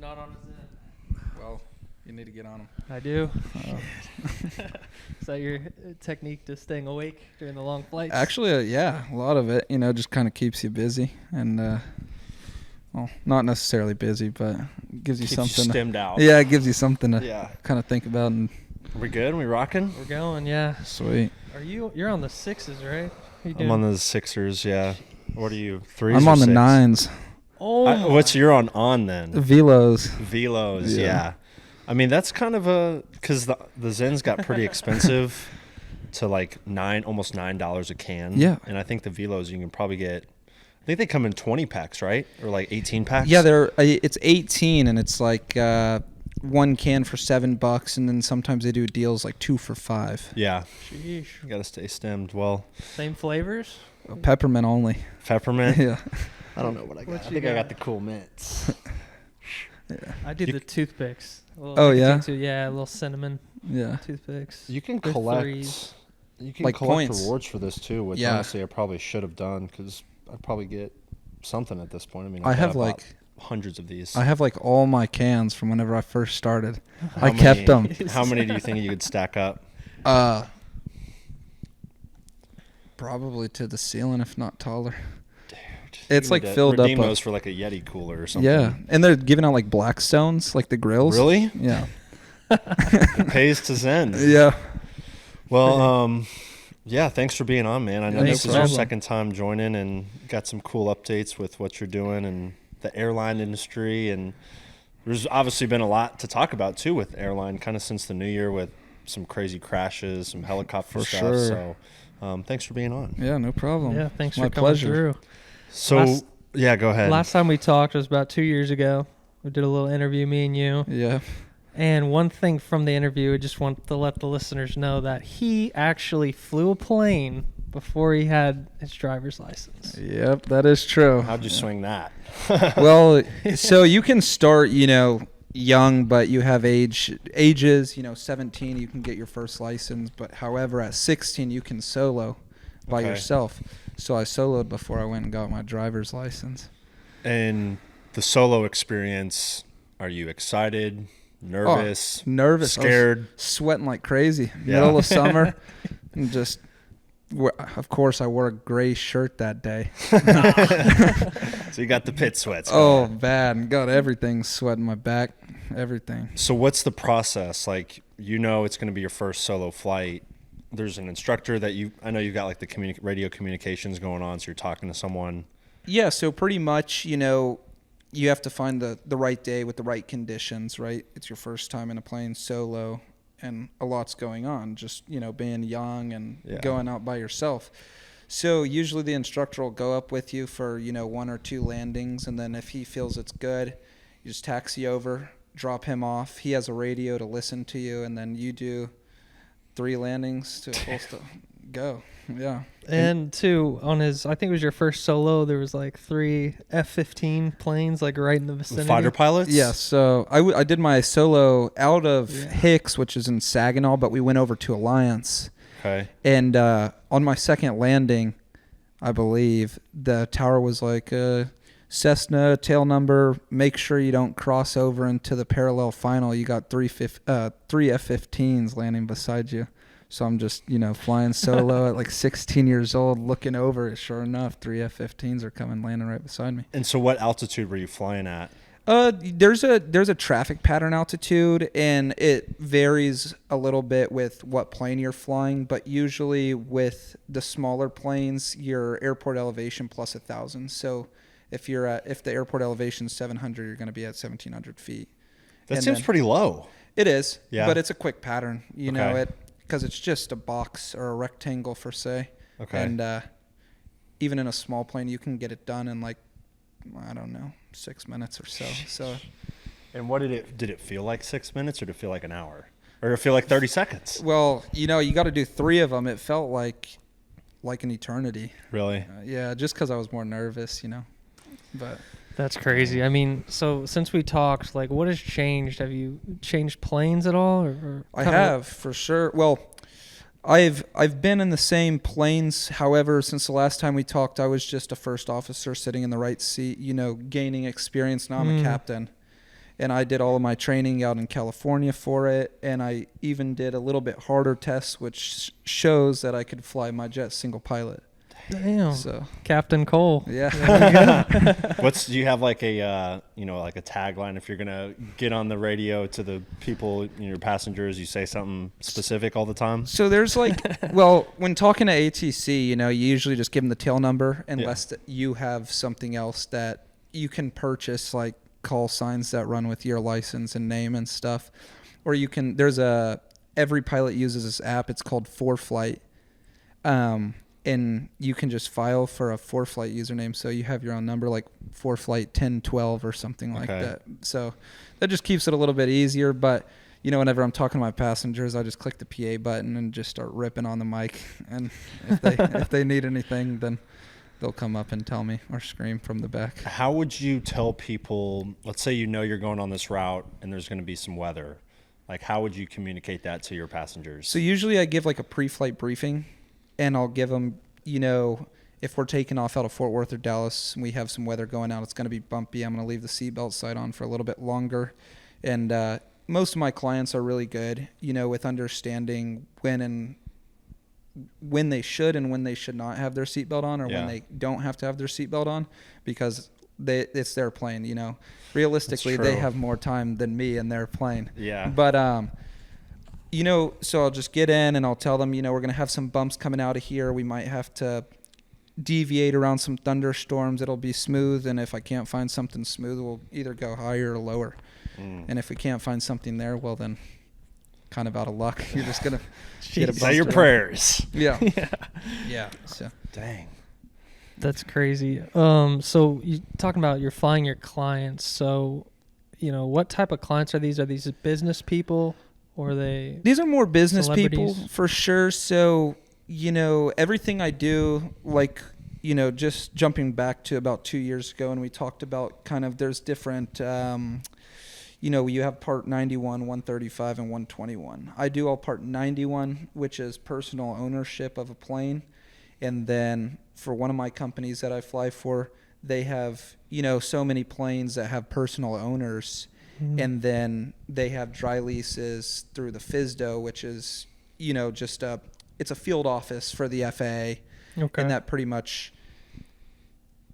not on his end. Well, you need to get on them. I do. Is that your technique to staying awake during the long flights? Actually, yeah, a lot of it, just kind of keeps you busy and, well, not necessarily busy, but gives you Keeps something. you stemmed out. Yeah, it gives you something to kind of think about. And We good? We rocking? We're going, yeah. sweet. You're on the sixes, right? I'm on the Sixers, yeah. What are you, threes I'm or on the six? nines. Oh, What's you're on then? Velos. Velos, Yeah. yeah. I mean, that's kind of because the Zen's got pretty expensive to like almost $9 a can. Yeah. And I think the Velos you can probably get, I think they come in 20 packs, right? Or like 18 packs? Yeah, it's 18, and it's like one can for $7, and then sometimes they do deals like 2 for $5. Yeah. sheesh. You got to stay stemmed. Well, Same flavors? Peppermint only. peppermint. Yeah. I don't know what I got. What I you think I got? got the cool mints. I do the toothpicks. Oh, yeah? Yeah, a little cinnamon Yeah. toothpicks. You can They're collect. threes. You can Like collect points. rewards for this too, which Yeah. honestly I probably should have done because I'd probably get something at this point. I mean, I have bought like hundreds of these. I have like all my cans from whenever I first started. How I kept many- them. How many do you think you could stack up? Probably to the ceiling, if not taller. Dude, It's you like need to filled redeem up. those for like a Yeti cooler or something. Yeah, and they're giving out like Blackstones, like the grills. Really? Yeah. It pays to Zen. Yeah. Well, yeah. Thanks for being on, man. I know Thanks, this is your man. second time joining, and got some cool updates with what you're doing and the airline industry. And there's obviously been a lot to talk about too with airline, kind of since the new year with some crazy crashes, some helicopter For stuff. sure. So, thanks for being on. Yeah, no problem. Yeah, thanks My for coming pleasure. through. So, yeah, go ahead. Last time we talked was about 2 years ago. We did a little interview, me and you. Yeah. And one thing from the interview, I just want to let the listeners know that he actually flew a plane before he had his driver's license. Yep, that is true. How'd you swing that? Well, so you can start, young, but you have ages, 17, you can get your first license. But however, at 16, you can solo by Okay. yourself. So I soloed before I went and got my driver's license. And the solo experience, are you excited, nervous, Nervous. I was scared? sweating like crazy. Yeah. Middle of summer. And just, of course, I wore a gray shirt that day. So you got the pit sweats. Oh, bad. Got everything sweating my back, everything. So what's the process? Like, it's going to be your first solo flight. There's an instructor that I know you've got like the radio communications going on, so you're talking to someone. Yeah, so pretty much, you have to find the right day with the right conditions, right? It's your first time in a plane solo, and a lot's going on, just, being young and going out by yourself. So usually the instructor will go up with you for, 1 or 2 landings, and then if he feels it's good, you just taxi over, drop him off. He has a radio to listen to you, and then you do 3 landings to go. Yeah. And two, on his, I think it was your first solo, there was like 3 F-15 planes like right in the vicinity. Fighter pilots? Yeah, so I did my solo out of Hicks, which is in Saginaw, but we went over to Alliance. Okay. And on my second landing, I believe, the tower was like, Cessna tail number, make sure you don't cross over into the parallel final. You got 3 F-15s landing beside you. So I'm just, flying solo at like 16 years old, looking over. Sure enough, 3 F-15s are coming landing right beside me. And so what altitude were you flying at? There's a traffic pattern altitude, and it varies a little bit with what plane you're flying. But usually with the smaller planes, your airport elevation plus 1,000. So if the airport elevation is 700, you're going to be at 1,700 feet. That seems pretty low. It is, Yeah. but it's a quick pattern. Okay. Because it's just a box or a rectangle per se. Okay. And even in a small plane, you can get it done in 6 minutes or so. So. And what did it feel like 6 minutes, or did it feel like an hour? Or did it feel like 30 seconds? Well, you got to do 3 of them. It felt like an eternity. Really? Yeah, just because I was more nervous, But That's crazy. I mean, so since we talked, like, what has changed? Have you changed planes at all? Or I have, for sure. Well, I've been in the same planes. However, since the last time we talked, I was just a first officer sitting in the right seat, gaining experience. Now I'm a captain. And I did all of my training out in California for it. And I even did a little bit harder tests, which shows that I could fly my jet single pilot. Damn. So Captain Cole. yeah. Do you have like a like a tagline if you're gonna get on the radio to the people, your passengers? You say something specific all the time. So there's like, well, when talking to ATC, you usually just give them the tail number unless you have something else that you can purchase, like call signs that run with your license and name and stuff. Or you can, every pilot uses this app. It's called 4Flight. And you can just file for a 4Flight username. So you have your own number, like 4Flight 1012 or something like that. So that just keeps it a little bit easier. But, whenever I'm talking to my passengers, I just click the PA button and just start ripping on the mic. And if they need anything, then they'll come up and tell me or scream from the back. How would you tell people, let's say you're going on this route and there's going to be some weather. Like, how would you communicate that to your passengers? So usually I give like a pre-flight briefing. And I'll give them, if we're taking off out of Fort Worth or Dallas and we have some weather going out, it's going to be bumpy. I'm going to leave the seatbelt sign on for a little bit longer. And most of my clients are really good, with understanding when they should and when they should not have their seatbelt on, or when they don't have to have their seatbelt on, because it's their plane. Realistically, they have more time than me in their plane. Yeah. But so I'll just get in and I'll tell them, we're going to have some bumps coming out of here. We might have to deviate around some thunderstorms. It'll be smooth. And if I can't find something smooth, we'll either go higher or lower. And if we can't find something there, well, then kind of out of luck. You're just going to get a bump. Say your prayers. Yeah. Yeah. So. Dang. That's crazy. So you talking about you're flying your clients. So, what type of clients are these? Are these business people? Or these are more business people for sure. So, everything I do, like, just jumping back to about 2 years ago, and we talked about kind of there's different, you have Part 91, 135, and 121. I do all Part 91, which is personal ownership of a plane. And then for one of my companies that I fly for, they have, so many planes that have personal owners. And then they have dry leases through the FSDO, which is, it's a field office for the FAA. Okay. And that pretty much,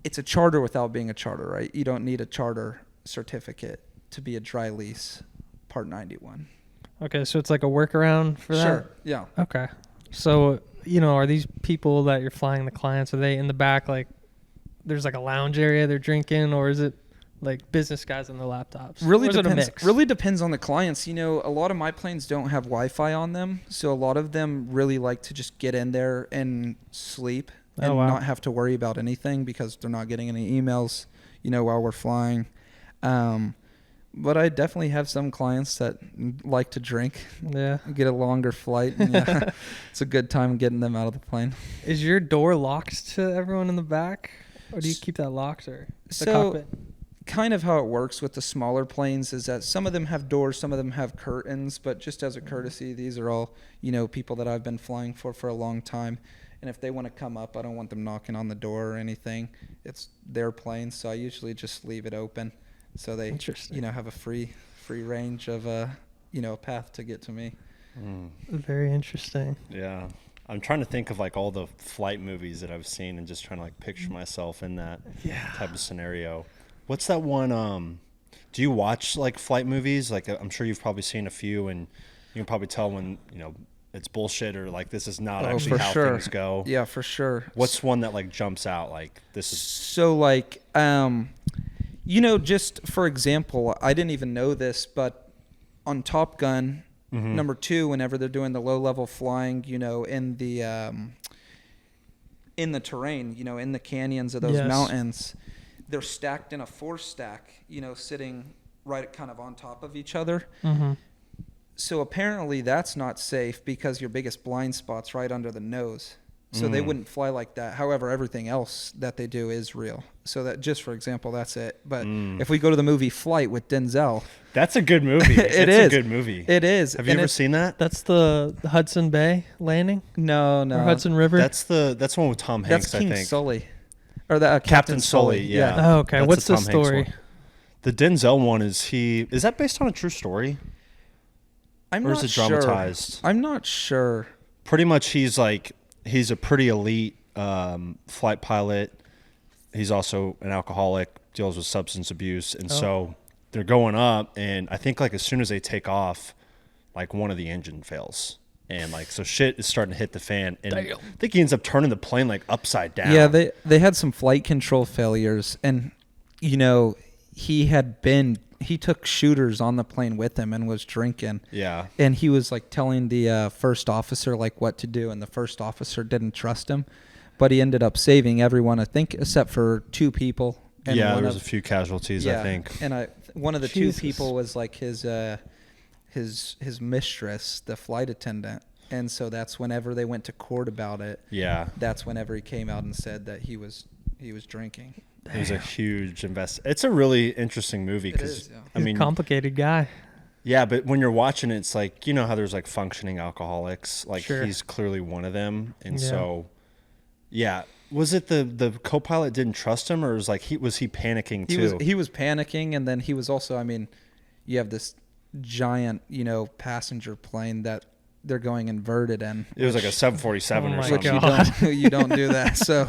it's a charter without being a charter, right? You don't need a charter certificate to be a dry lease, Part 91. Okay, so it's like a workaround for that? Sure, yeah. Okay. So, are these people that you're flying the clients, are they in the back, like, there's like a lounge area they're drinking, or is it like business guys on their laptops? Really depends. Really depends on the clients. A lot of my planes don't have Wi-Fi on them, so a lot of them really like to just get in there and sleep and not have to worry about anything because they're not getting any emails, while we're flying. But I definitely have some clients that like to drink. Yeah. Get a longer flight. And it's a good time getting them out of the plane. Is your door locked to everyone in the back, or do you keep that locked, or the cockpit? Kind of how it works with the smaller planes is that some of them have doors, some of them have curtains, but just as a courtesy, these are all, people that I've been flying for a long time. And if they want to come up, I don't want them knocking on the door or anything. It's their plane, so I usually just leave it open so they, have a free range of, a path to get to me. Very interesting. Yeah. I'm trying to think of like all the flight movies that I've seen and just trying to like picture myself in that type of scenario. What's that one? Do you watch like flight movies? Like I'm sure you've probably seen a few, and you can probably tell when it's bullshit or like this is not actually how things go. Yeah, for sure. What's one that like jumps out? Like this is so like just for example, I didn't even know this, but on Top Gun number 2, whenever they're doing the low level flying, in the terrain, in the canyons of those mountains. They're stacked in a 4-stack, sitting right kind of on top of each other. Mm-hmm. So apparently that's not safe because your biggest blind spot's right under the nose. So they wouldn't fly like that. However, everything else that they do is real. So that just for example, that's it. But if we go to the movie Flight with Denzel. That's a good movie. It's a good movie. It is. Have you ever seen that? That's the Hudson Bay landing? No. Or Hudson River? That's one with Tom Hanks, that's King I think. Sully. Or the Captain Sully. Yeah. Oh, okay. What's the story? The Denzel one, is that based on a true story? I'm Or not is it sure. dramatized? I'm not sure. Pretty much he's a pretty elite flight pilot. He's also an alcoholic, deals with substance abuse. And so they're going up, and I think like as soon as they take off, like one of the engine fails. And like, so shit is starting to hit the fan. And I think he ends up turning the plane like upside down. Yeah, they had some flight control failures, and you know, he took shooters on the plane with him and was drinking. Yeah. And he was like telling the first officer like what to do, and the first officer didn't trust him, but he ended up saving everyone, I think, except for 2 people. And yeah, there was a few casualties, I think. And one of the Jesus. 2 people was like his mistress, the flight attendant. And so that's whenever they went to court about it. Yeah. That's whenever he came out and said that he was drinking. It was a huge It's a really interesting movie It because is, yeah. I He's mean, a complicated guy. yeah, but when you're watching it, it's like, you know how there's like functioning alcoholics, like Sure. he's clearly one of them, and Yeah. so yeah. Was it the co-pilot didn't trust him, or was he panicking too? He was panicking, and then he was also, I mean, you have this giant, passenger plane that they're going inverted in. It was like a 747 Oh or my something. God. You don't do that. So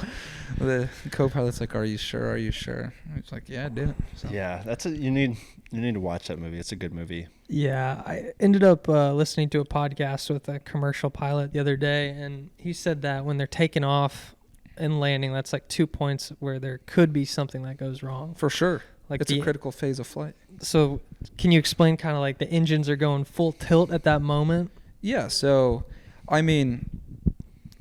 the co-pilot's like, "Are you sure? Are you sure?" He's like, "Yeah, I do." So. Yeah, you need to watch that movie. It's a good movie. Yeah, I ended up listening to a podcast with a commercial pilot the other day, and he said that when they're taking off and landing, that's like 2 points where there could be something that goes wrong. For sure. Like It's a critical phase of flight. So can you explain kind of like the engines are going full tilt at that moment? Yeah, so, I mean,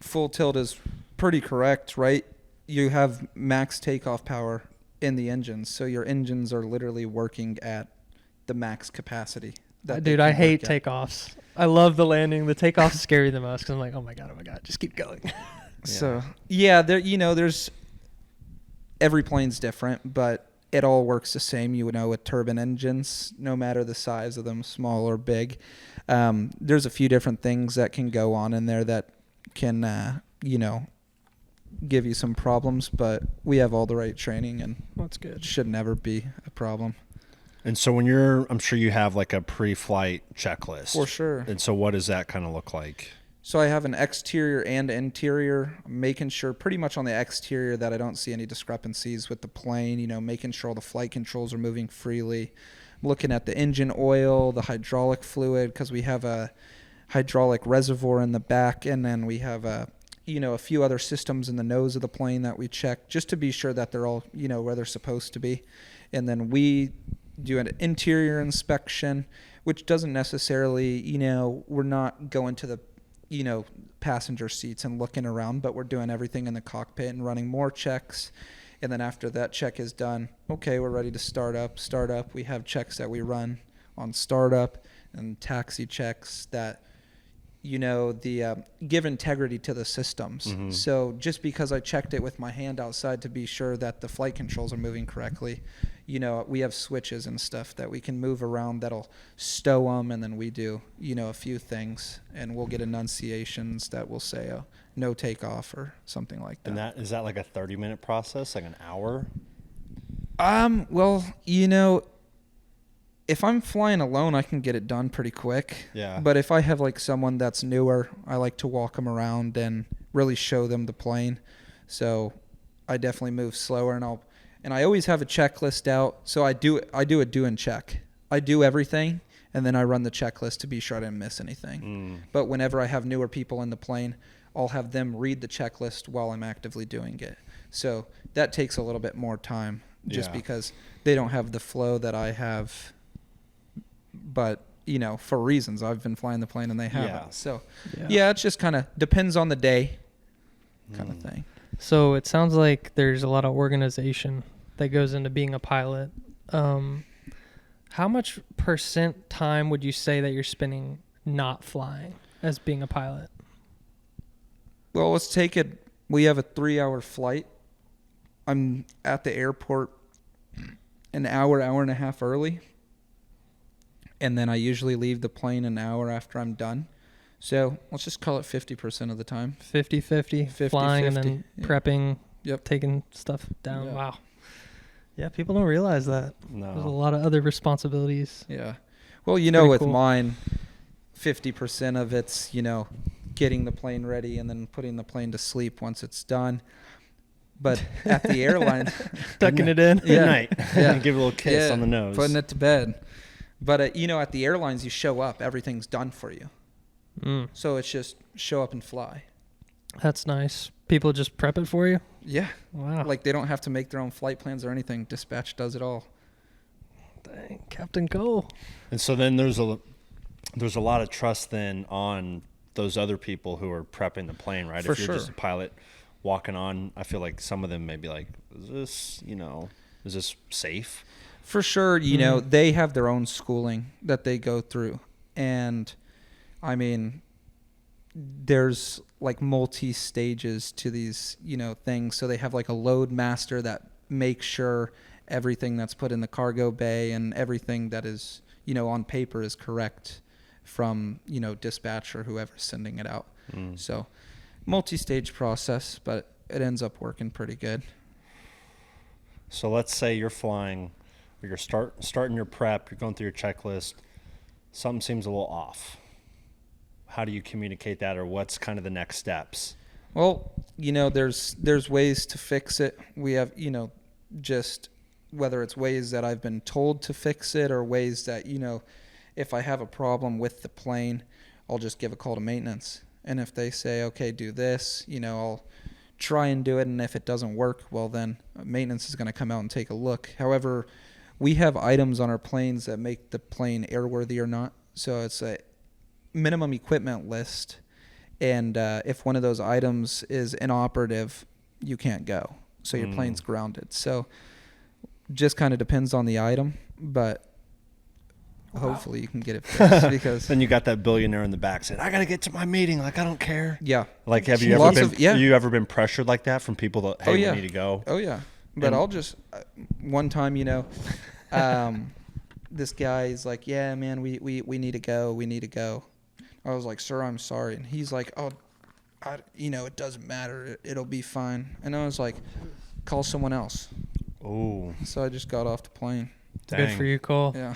full tilt is pretty correct, right? You have max takeoff power in the engines, so your engines are literally working at the max capacity. Dude, I hate takeoffs. I love the landing. The takeoff's scary the most because I'm like, oh my god, just keep going. So, yeah, there's every plane's different, but it all works the same, with turbine engines, no matter the size of them, small or big. There's a few different things that can go on in there that can, give you some problems, but we have all the right training, and That's good. it should never be a problem. And so I'm sure you have like a pre-flight checklist. For sure. And so what does that kind of look like? So I have an exterior and interior, making sure pretty much on the exterior that I don't see any discrepancies with the plane, making sure all the flight controls are moving freely. I'm looking at the engine oil, the hydraulic fluid, because we have a hydraulic reservoir in the back, and then we have a few other systems in the nose of the plane that we check just to be sure that they're all, where they're supposed to be. And then we do an interior inspection, which doesn't necessarily, we're not going to the passenger seats and looking around, but we're doing everything in the cockpit and running more checks. And then after that check is done, okay, we're ready to start up. We have checks that we run on startup and taxi checks that, give integrity to the systems. Mm-hmm. So just because I checked it with my hand outside to be sure that the flight controls are moving correctly, we have switches and stuff that we can move around that'll stow them, and then we do, a few things, and we'll get enunciations that will say no takeoff or something like that. And is that like a 30-minute process, like an hour? Well, if I'm flying alone, I can get it done pretty quick. Yeah. But if I have like someone that's newer, I like to walk them around and really show them the plane. So I definitely move slower, and I always have a checklist out. So I do a do and check. I do everything, and then I run the checklist to be sure I didn't miss anything. But whenever I have newer people in the plane, I'll have them read the checklist while I'm actively doing it. So that takes a little bit more time just because they don't have the flow that I have. But, for reasons, I've been flying the plane and they haven't. Yeah. So, yeah, it just kind of depends on the day kind of thing. So it sounds like there's a lot of organization that goes into being a pilot. How much % time would you say that you're spending not flying as being a pilot? Well, let's take it. We have a 3-hour flight. I'm at the airport an hour and a half early. And then I usually leave the plane an hour after I'm done. So let's just call it 50% of the time. 50-50, flying 50-50, and then yeah. prepping, Yep. taking stuff down. Yeah. Wow. Yeah, people don't realize that. There's a No. lot of other responsibilities. Yeah. Well, Pretty with cool. mine, 50% of it's, getting the plane ready and then putting the plane to sleep once it's done. But at the airline, Tucking it in. Good Yeah. night. Yeah. Give a little kiss on the nose. putting it to bed. But, at the airlines, you show up, everything's done for you. Mm, So it's just show up and fly. that's nice. People just prep it for you? Yeah. Wow. Like they don't have to make their own flight plans or anything. Dispatch does it all. Dang, Captain Cole. And so then there's a lot of trust then on those other people who are prepping the plane, right? For If you're just a sure. pilot walking on, I feel like some of them may be like, is this safe? For sure, Mm. they have their own schooling that they go through. And I mean, there's like multi-stages to these, things. So they have like a load master that makes sure everything that's put in the cargo bay and everything that is, on paper is correct from, dispatch or whoever's sending it out. Mm. So multi-stage process, but it ends up working pretty good. So let's say you're flying, or you're starting your prep, you're going through your checklist, something seems a little off. How do you communicate that, or what's kind of the next steps? Well, there's ways to fix it. We have, just whether it's ways that I've been told to fix it or ways that, if I have a problem with the plane, I'll just give a call to maintenance. And if they say, okay, do this, I'll try and do it. And if it doesn't work, well, then maintenance is going to come out and take a look. However, we have items on our planes that make the plane airworthy or not. So it's a minimum equipment list. And if one of those items is inoperative, you can't go. So your plane's grounded. So just kind of depends on the item, but hopefully you can get it fixed because Then you got that billionaire in the back saying, I got to get to my meeting. Like, I don't care. yeah. Like, have you Lots ever been, of- yeah. you ever been pressured like that from people that, hey, Oh, yeah. we need to go? Oh yeah. But And- I'll just one time, this guy's like, yeah, man, we need to go. We need to go. I was like, sir, I'm sorry. And he's like, oh, it doesn't matter. It'll be fine. And I was like, call someone else. Oh, So I just got off the plane. Good for you, Cole. Yeah.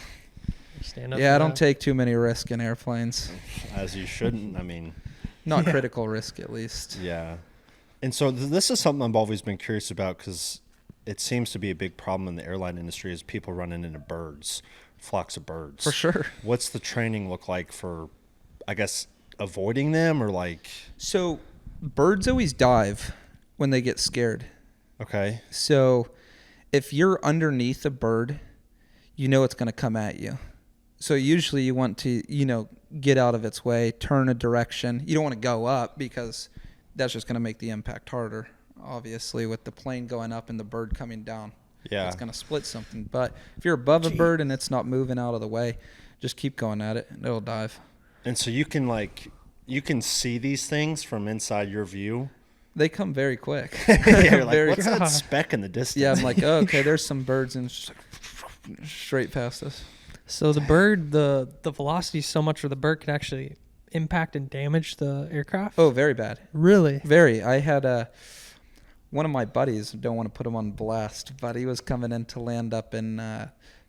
Stand up Yeah, for I don't that. take too many risks in airplanes. as you shouldn't. I mean, Not Yeah. critical risk, at least. yeah. And so this is something I've always been curious about because it seems to be a big problem in the airline industry is people running into birds, flocks of birds. For sure. What's the training look like for, I guess, avoiding them or like, So birds always dive when they get scared. okay, So if you're underneath a bird, it's going to come at you. So usually you want to, get out of its way, turn a direction. You don't want to go up because that's just going to make the impact harder, obviously, with the plane going up and the bird coming down. yeah. It's going to split something. But if you're above a bird and it's not moving out of the way, just keep going at it and it'll dive. And so you can see these things from inside your view. They come very quick. You're like, Very- what's God. that speck in the distance? Yeah, I'm like, oh, okay, there's some birds and it's just like straight past us. So the bird, the velocity is so much where the bird can actually impact and damage the aircraft? Oh, very bad. Really? Very. I had one of my buddies, don't want to put him on blast, but he was coming in to land up in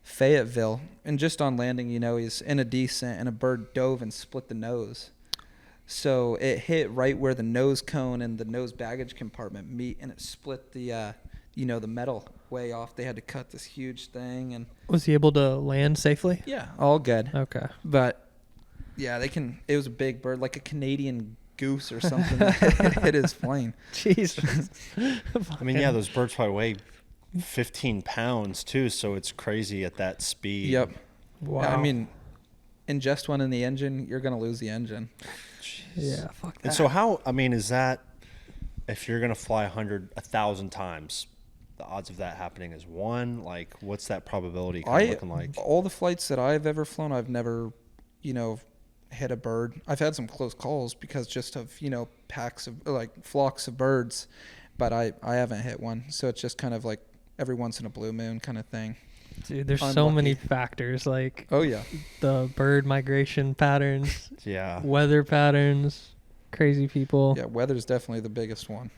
Fayetteville. And just on landing, he's in a descent and a bird dove and split the nose. So it hit right where the nose cone and the nose baggage compartment meet, and it split the metal way off. They had to cut this huge thing, and Was he able to land safely? yeah, all good. Okay. But yeah, it was a big bird, like a Canadian goose or something. That hit his plane. Jesus. I mean, yeah, those birds probably weigh 15 pounds too, so it's crazy at that speed. Yep. Wow. I mean, ingest one in the engine, you're going to lose the engine. yeah, fuck that. And so how, I mean, is that, if you're going to fly 1,000 times, the odds of that happening is 1? Like, what's that probability kind of looking like? All the flights that I've ever flown, I've never, hit a bird. I've had some close calls because just of, packs of, like, flocks of birds, but I haven't hit one. So it's just kind of like every once in a blue moon kind of thing. Dude, there's I'm so many lucky. factors, like Oh, yeah. the bird migration patterns, Yeah. weather patterns, crazy people. Yeah, weather's definitely the biggest one.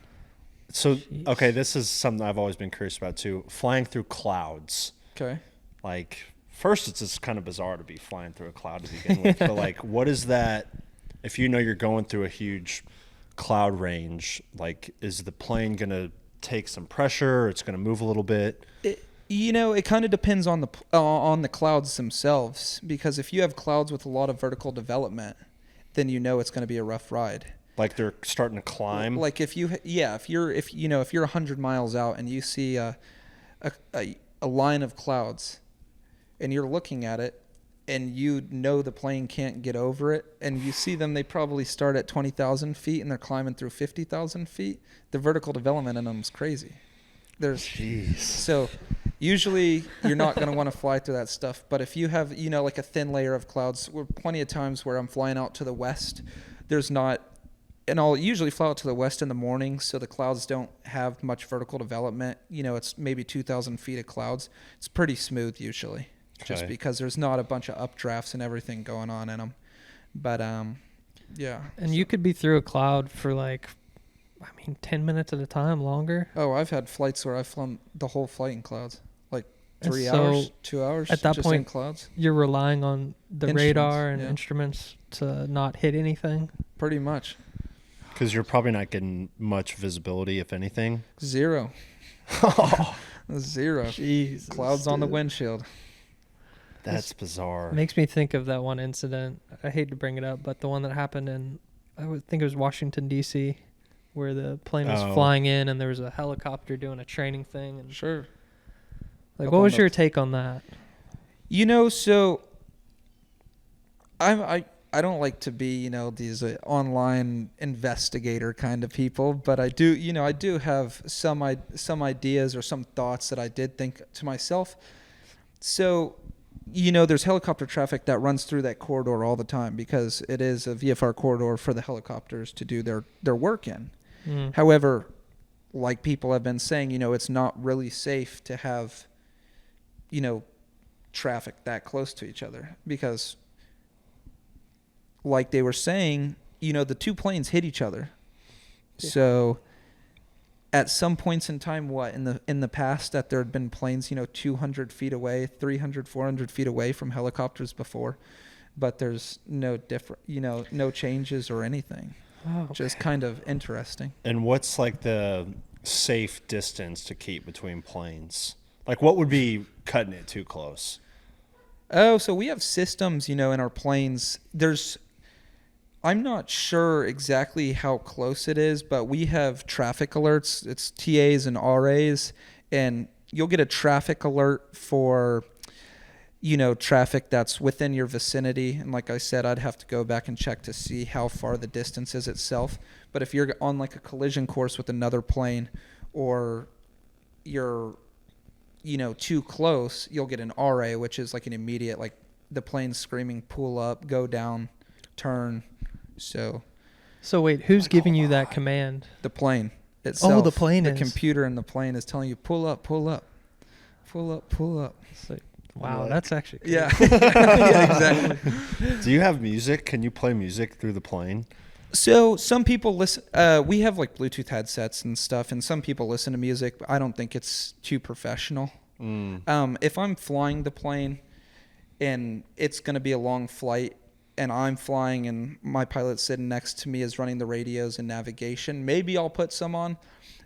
So, Jeez. okay, this is something I've always been curious about too. Flying through clouds. Okay. Like, first, it's just kind of bizarre to be flying through a cloud to begin with. But, like, what is that? If you know you're going through a huge cloud range, like, is the plane going to take some pressure? Or it's going to move a little bit? It kind of depends on the clouds themselves, because if you have clouds with a lot of vertical development, then it's going to be a rough ride. Like they're starting to climb? Like if you're 100 miles out and you see a line of clouds and you're looking at it and the plane can't get over it, and you see them, they probably start at 20,000 feet and they're climbing through 50,000 feet. The vertical development in them is crazy. Jeez. So usually you're not going to want to fly through that stuff. But if you have, like a thin layer of clouds, plenty of times where I'm flying out to the west, and I'll usually fly out to the west in the morning, so the clouds don't have much vertical development. It's maybe 2,000 feet of clouds. It's pretty smooth usually, just because there's not a bunch of updrafts and everything going on in them. But, yeah. And you could be through a cloud for 10 minutes at a time, longer. Oh, I've had flights where I've flown the whole flight in clouds, like 3 so hours, 2 hours. at that just point, in clouds. You're relying on the Instruments, radar and yeah. instruments to not hit anything. Pretty much. Because you're probably not getting much visibility, if anything. Zero. Zero. Jesus, Clouds on the dude. windshield. That's bizarre. It makes me think of that one incident. I hate to bring it up, but the one that happened I would think it was Washington, D.C., where the plane was flying in and there was a helicopter doing a training thing. And Sure. what Up on was the- your take on that? So I don't like to be, these online investigator kind of people, but I do have some ideas or some thoughts that I did think to myself. So, there's helicopter traffic that runs through that corridor all the time because it is a VFR corridor for the helicopters to do their work in. Mm. However, like people have been saying, it's not really safe to have, traffic that close to each other because, like they were saying, the two planes hit each other. Yeah. So at some points in time, in the past that there had been planes, 200 feet away, 300, 400 feet away from helicopters before, but there's no no changes or anything. Oh, okay. Just kind of interesting. And what's like the safe distance to keep between planes? Like what would be cutting it too close? Oh, so we have systems, in our planes. I'm not sure exactly how close it is, but we have traffic alerts. It's TAs and RAs, and you'll get a traffic alert for, traffic that's within your vicinity. And like I said, I'd have to go back and check to see how far the distance is itself. But if you're on like a collision course with another plane or you're, too close, you'll get an RA, which is like an immediate, like the plane's screaming, pull up, go down, turn. So wait, who's giving you that command? the plane itself. Oh, the plane The is. computer in the plane is telling you, pull up, pull up, pull up, pull up. So, wow, Like- that's actually cool. Yeah. Yeah, exactly. Do you have music? Can you play music through the plane? So some people listen. We have like Bluetooth headsets and stuff, and some people listen to music. But I don't think it's too professional. If I'm flying the plane, and it's going to be a long flight, and I'm flying, and my pilot sitting next to me is running the radios and navigation, maybe I'll put some on.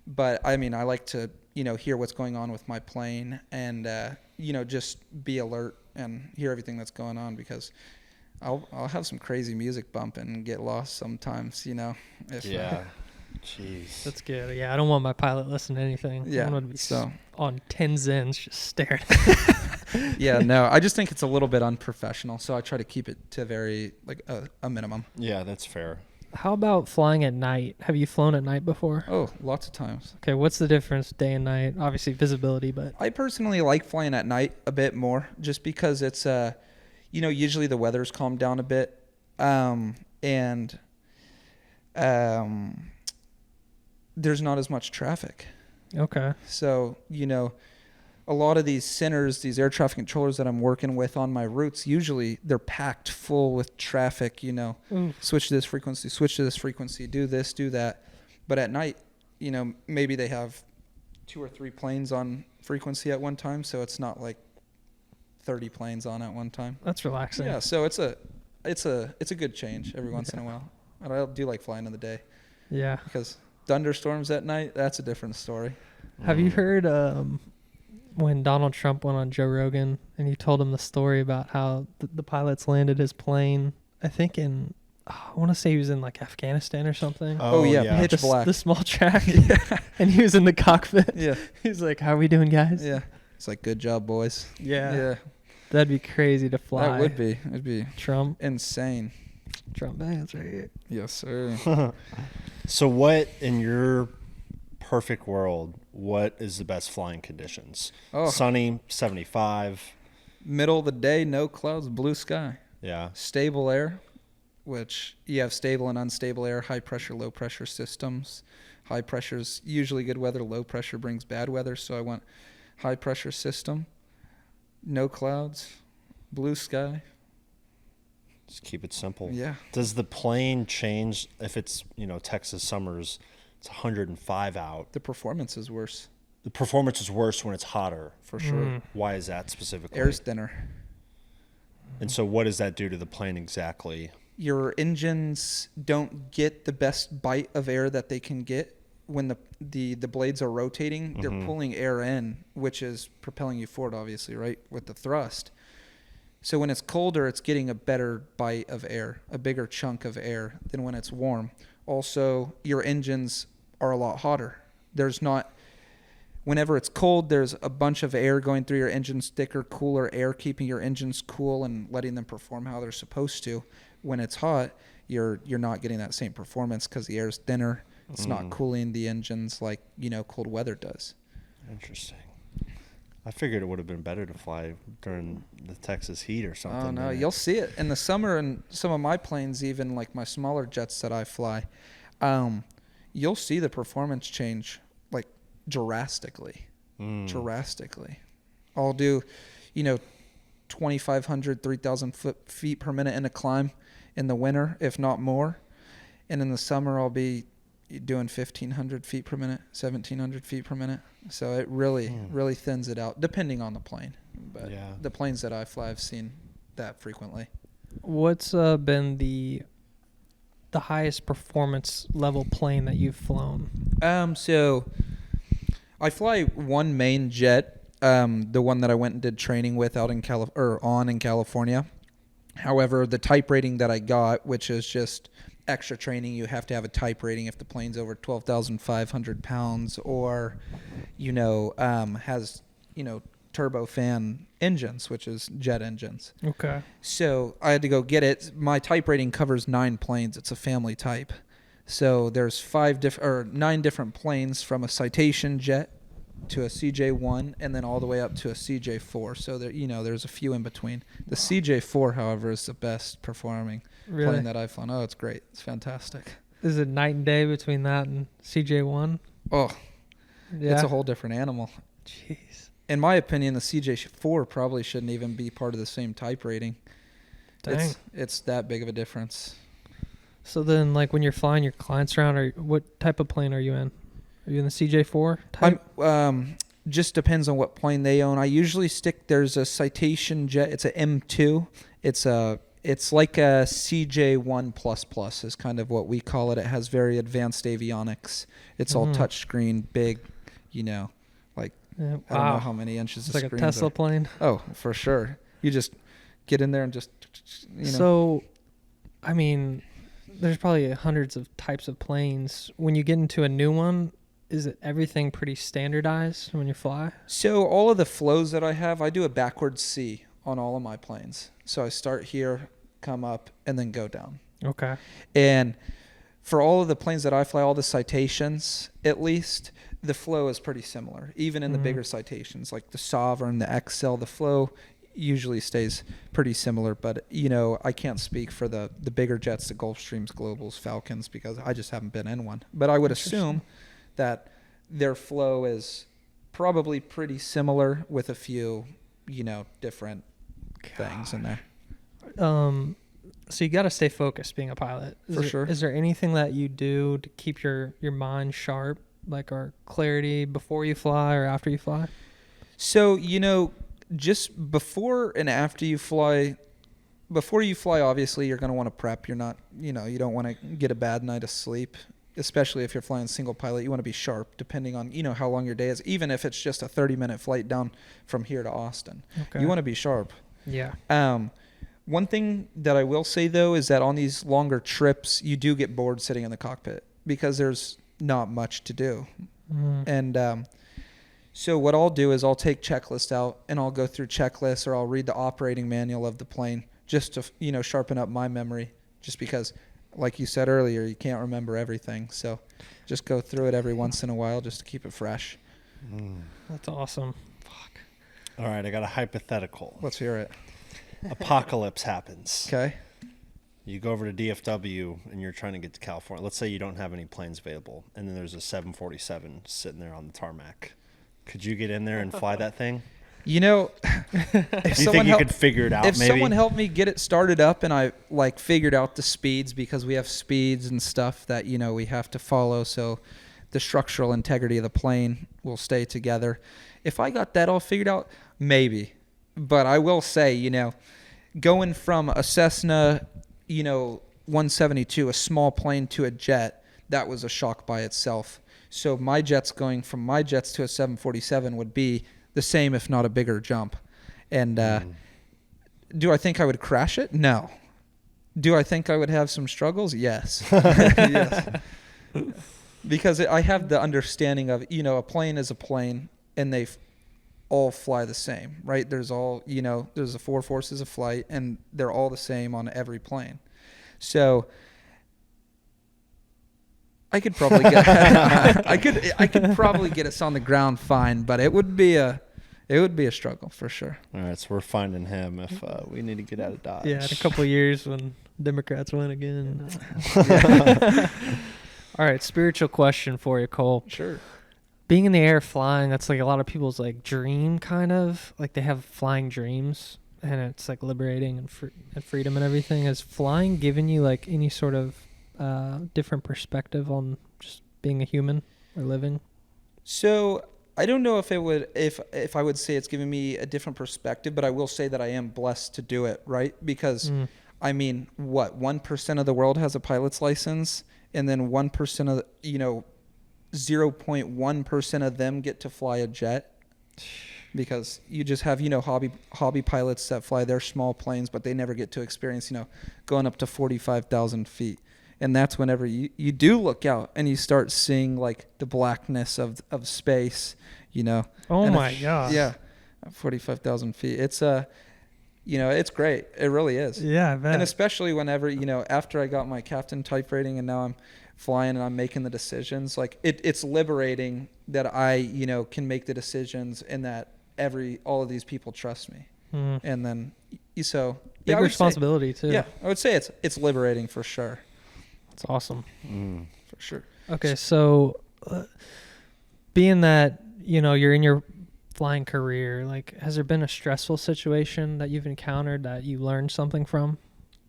But I mean, I like to hear what's going on with my plane, and just be alert and hear everything that's going on because I'll have some crazy music bumping and get lost sometimes, if Yeah. Jeez. That's good. Yeah, I don't want my pilot listening to anything. Yeah, I want to be so- on 10 Zens just staring. yeah, no, I just think it's a little bit unprofessional, so I try to keep it to very like a minimum. Yeah, that's fair. How about flying at night? Have you flown at night before? Oh, lots of times. Okay, what's the difference day and night? Obviously visibility, but I personally like flying at night a bit more just because it's usually the weather's calmed down a bit, and there's not as much traffic. okay. So, a lot of these centers, these air traffic controllers that I'm working with on my routes, usually they're packed full with traffic, Ooh. switch to this frequency, do this, do that. But at night, maybe they have 2 or 3 planes on frequency at one time, so it's not like 30 planes on at one time. That's relaxing. Yeah, so it's a good change every once in a while. And I do like flying in the day Yeah. because thunderstorms at night, that's a different story. Have you heard when Donald Trump went on Joe Rogan and he told him the story about how the pilots landed his plane, I think I want to say he was in like Afghanistan or something. Oh, yeah. Pitch black. The small track. And he was in the cockpit. Yeah. He's like, how are we doing, guys? Yeah. It's like, good job, boys. Yeah. That'd be crazy to fly. That would be. It'd be Trump. insane. Trump bands right here. Yes, sir. So what, in your perfect world, what is the best flying conditions? Oh, Sunny, 75. middle of the day, no clouds, blue sky. Yeah. Stable air, which you have stable and unstable air, high pressure, low pressure systems. High pressure is usually good weather. Low pressure brings bad weather. So I want high pressure system, no clouds, blue sky. Just keep it simple. Yeah. Does the plane change if it's, Texas summers, it's 105 out? The performance is worse, The performance is worse when it's hotter. for sure. Why is that specifically? Air's thinner. And so what does that do to the plane exactly? Your engines don't get the best bite of air that they can get when the blades are rotating. They're pulling air in, which is propelling you forward, obviously, right, with the thrust. So when it's colder, it's getting a better bite of air, a bigger chunk of air than when it's warm. Also, your engines are a lot hotter. Whenever it's cold, there's a bunch of air going through your engines, thicker, cooler air, keeping your engines cool and letting them perform how they're supposed to. When it's hot, you're not getting that same performance because the air is thinner. It's not cooling the engines like, cold weather does. Interesting. I figured it would have been better to fly during the Texas heat or something. Oh, no, you'll see it in the summer, and some of my planes, even like my smaller jets that I fly, you'll see the performance change like drastically. Drastically. I'll do, 2,500, 3,000 feet per minute in a climb in the winter, if not more. And in the summer, I'll be doing 1,500 feet per minute, 1,700 feet per minute. So it really thins it out, depending on the plane. But the planes that I fly, I've seen that frequently. What's been the highest performance level plane that you've flown? So I fly one main jet, the one that I went and did training with out in California. However, the type rating that I got, which is just extra training, you have to have a type rating if the plane's over 12,500 pounds or, has, turbofan engines, which is jet engines. Okay. So I had to go get it. My type rating covers 9 planes. It's a family type. So there's 9 different planes, from a Citation jet to a CJ1 and then all the way up to a CJ4. So there, there's a few in between. The CJ4, however, is the best performing plane that I've flown. Oh, it's great. It's fantastic. Is it night and day between that and CJ1? Oh, Yeah. it's a whole different animal. Jeez. In my opinion, the CJ4 probably shouldn't even be part of the same type rating. Dang. It's that big of a difference. So then, like, when you're flying your clients around, what type of plane are you in? Are you in the CJ4 type? Just depends on what plane they own. I usually there's a Citation jet. It's a M2. It's like a CJ1++ is kind of what we call it. It has very advanced avionics. It's all touchscreen, big, like, Yeah. I don't know how many inches It's the like a screens Tesla are. plane. Oh, for sure. You just get in there and just, So, I mean, there's probably hundreds of types of planes. When you get into a new one, is it everything pretty standardized when you fly? So all of the flows that I have, I do a backwards C on all of my planes. So I start here, come up, and then go down. Okay. And for all of the planes that I fly, all the Citations, at least, the flow is pretty similar. Even in the bigger Citations, like the Sovereign, the XL, the flow usually stays pretty similar. But, I can't speak for the bigger jets, the Gulfstreams, Globals, Falcons, because I just haven't been in one. But I would assume that their flow is probably pretty similar with a few, different things in there. So you got to stay focused being a pilot. For sure. Is there anything that you do to keep your mind sharp like, or clarity before you fly or after you fly? So, just before and after you fly, obviously you're going to want to prep. You're not, you don't want to get a bad night of sleep, especially if you're flying single pilot. You want to be sharp depending on, how long your day is, even if it's just a 30-minute flight down from here to Austin. Okay. You want to be sharp. Yeah. One thing that I will say, though, is that on these longer trips, you do get bored sitting in the cockpit because there's not much to do. And so what I'll do is I'll take checklists out and I'll go through checklists, or I'll read the operating manual of the plane just to, sharpen up my memory, just because, like you said earlier, you can't remember everything. So just go through it every once in a while just to keep it fresh. That's awesome. Fuck. All right, I got a hypothetical. Let's hear it. Apocalypse happens. Okay. You go over to DFW and you're trying to get to California. Let's say you don't have any planes available, and then there's a 747 sitting there on the tarmac. Could you get in there and fly that thing? If you think you could figure it out, if maybe? someone helped me get it started up and I figured out the speeds, because we have speeds and stuff that, we have to follow, so the structural integrity of the plane will stay together. If I got that all figured out, maybe. But I will say, going from a Cessna, 172, a small plane, to a jet, that was a shock by itself. So going from my jets to a 747 would be the same, if not a bigger jump. And do I think I would crash it? No. Do I think I would have some struggles? Yes. Yes. Because I have the understanding of, a plane is a plane, and they all fly the same, right? There's there's the 4 forces of flight, and they're all the same on every plane. So I could probably get I could probably get us on the ground fine, but it would be a struggle for sure. All right, so we're finding him if we need to get out of Dodge. Yeah, in a couple of years when Democrats win again. All right, spiritual question for you, Cole. Sure. Being in the air flying, that's like a lot of people's like dream, kind of. Like they have flying dreams, and it's like liberating and freedom and everything. Has flying given you like any sort of different perspective on just being a human or living? So I don't know if it would, if I would say it's giving me a different perspective, but I will say that I am blessed to do it, right? Because I mean, 1% of the world has a pilot's license, and then 1% of 0.1% of them get to fly a jet, because you just have, hobby pilots that fly their small planes, but they never get to experience, going up to 45,000 feet. And that's whenever you do look out and you start seeing like the blackness of space, Oh and my God. Yeah. 45,000 feet. It's it's great. It really is. Yeah, I bet. And especially whenever, after I got my captain type rating and now I'm flying and I'm making the decisions, like it's liberating that I, can make the decisions, and that all of these people trust me. And then, so big responsibility too. Yeah, I would say it's liberating for sure. It's awesome. For sure. Okay, so being that, you're in your flying career, like, has there been a stressful situation that you've encountered that you learned something from?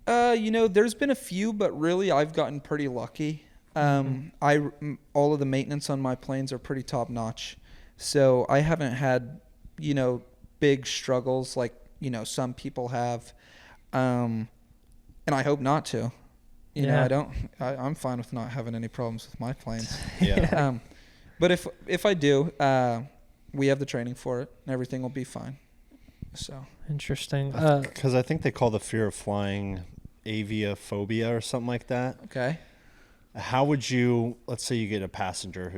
There's been a few, but really I've gotten pretty lucky. All of the maintenance on my planes are pretty top notch. So I haven't had, big struggles like, some people have. And I hope not to. I'm fine with not having any problems with my planes. Yeah. But if I do, we have the training for it, and everything will be fine. So interesting. Because I think they call the fear of flying aviophobia or something like that. Okay. How would you, let's say you get a passenger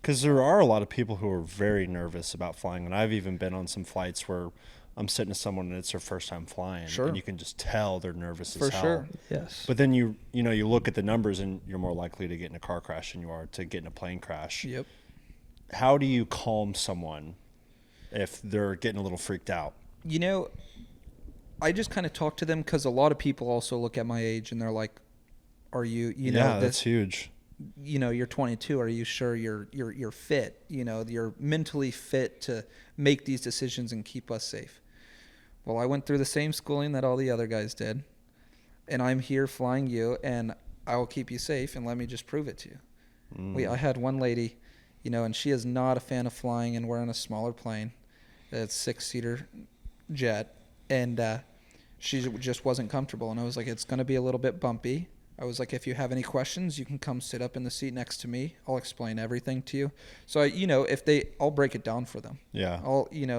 because there are a lot of people who are very nervous about flying, and I've even been on some flights where I'm sitting with someone and it's their first time flying, sure, and you can just tell they're nervous for as hell. sure. Yes. But then you look at the numbers and you're more likely to get in a car crash than you are to get in a plane crash. Yep. How do you calm someone if they're getting a little freaked out? I just kind of talk to them, because a lot of people also look at my age and they're like, "Are you that's huge. You're 22. Are you sure you're fit? You're mentally fit to make these decisions and keep us safe." Well, I went through the same schooling that all the other guys did, and I'm here flying you, and I will keep you safe, and let me just prove it to you. I had one lady, and she is not a fan of flying, and we're in a smaller plane. It's 6-seater jet, and she just wasn't comfortable. And I was like, it's going to be a little bit bumpy. I was like, if you have any questions, you can come sit up in the seat next to me. I'll explain everything to you. So, I'll break it down for them. Yeah.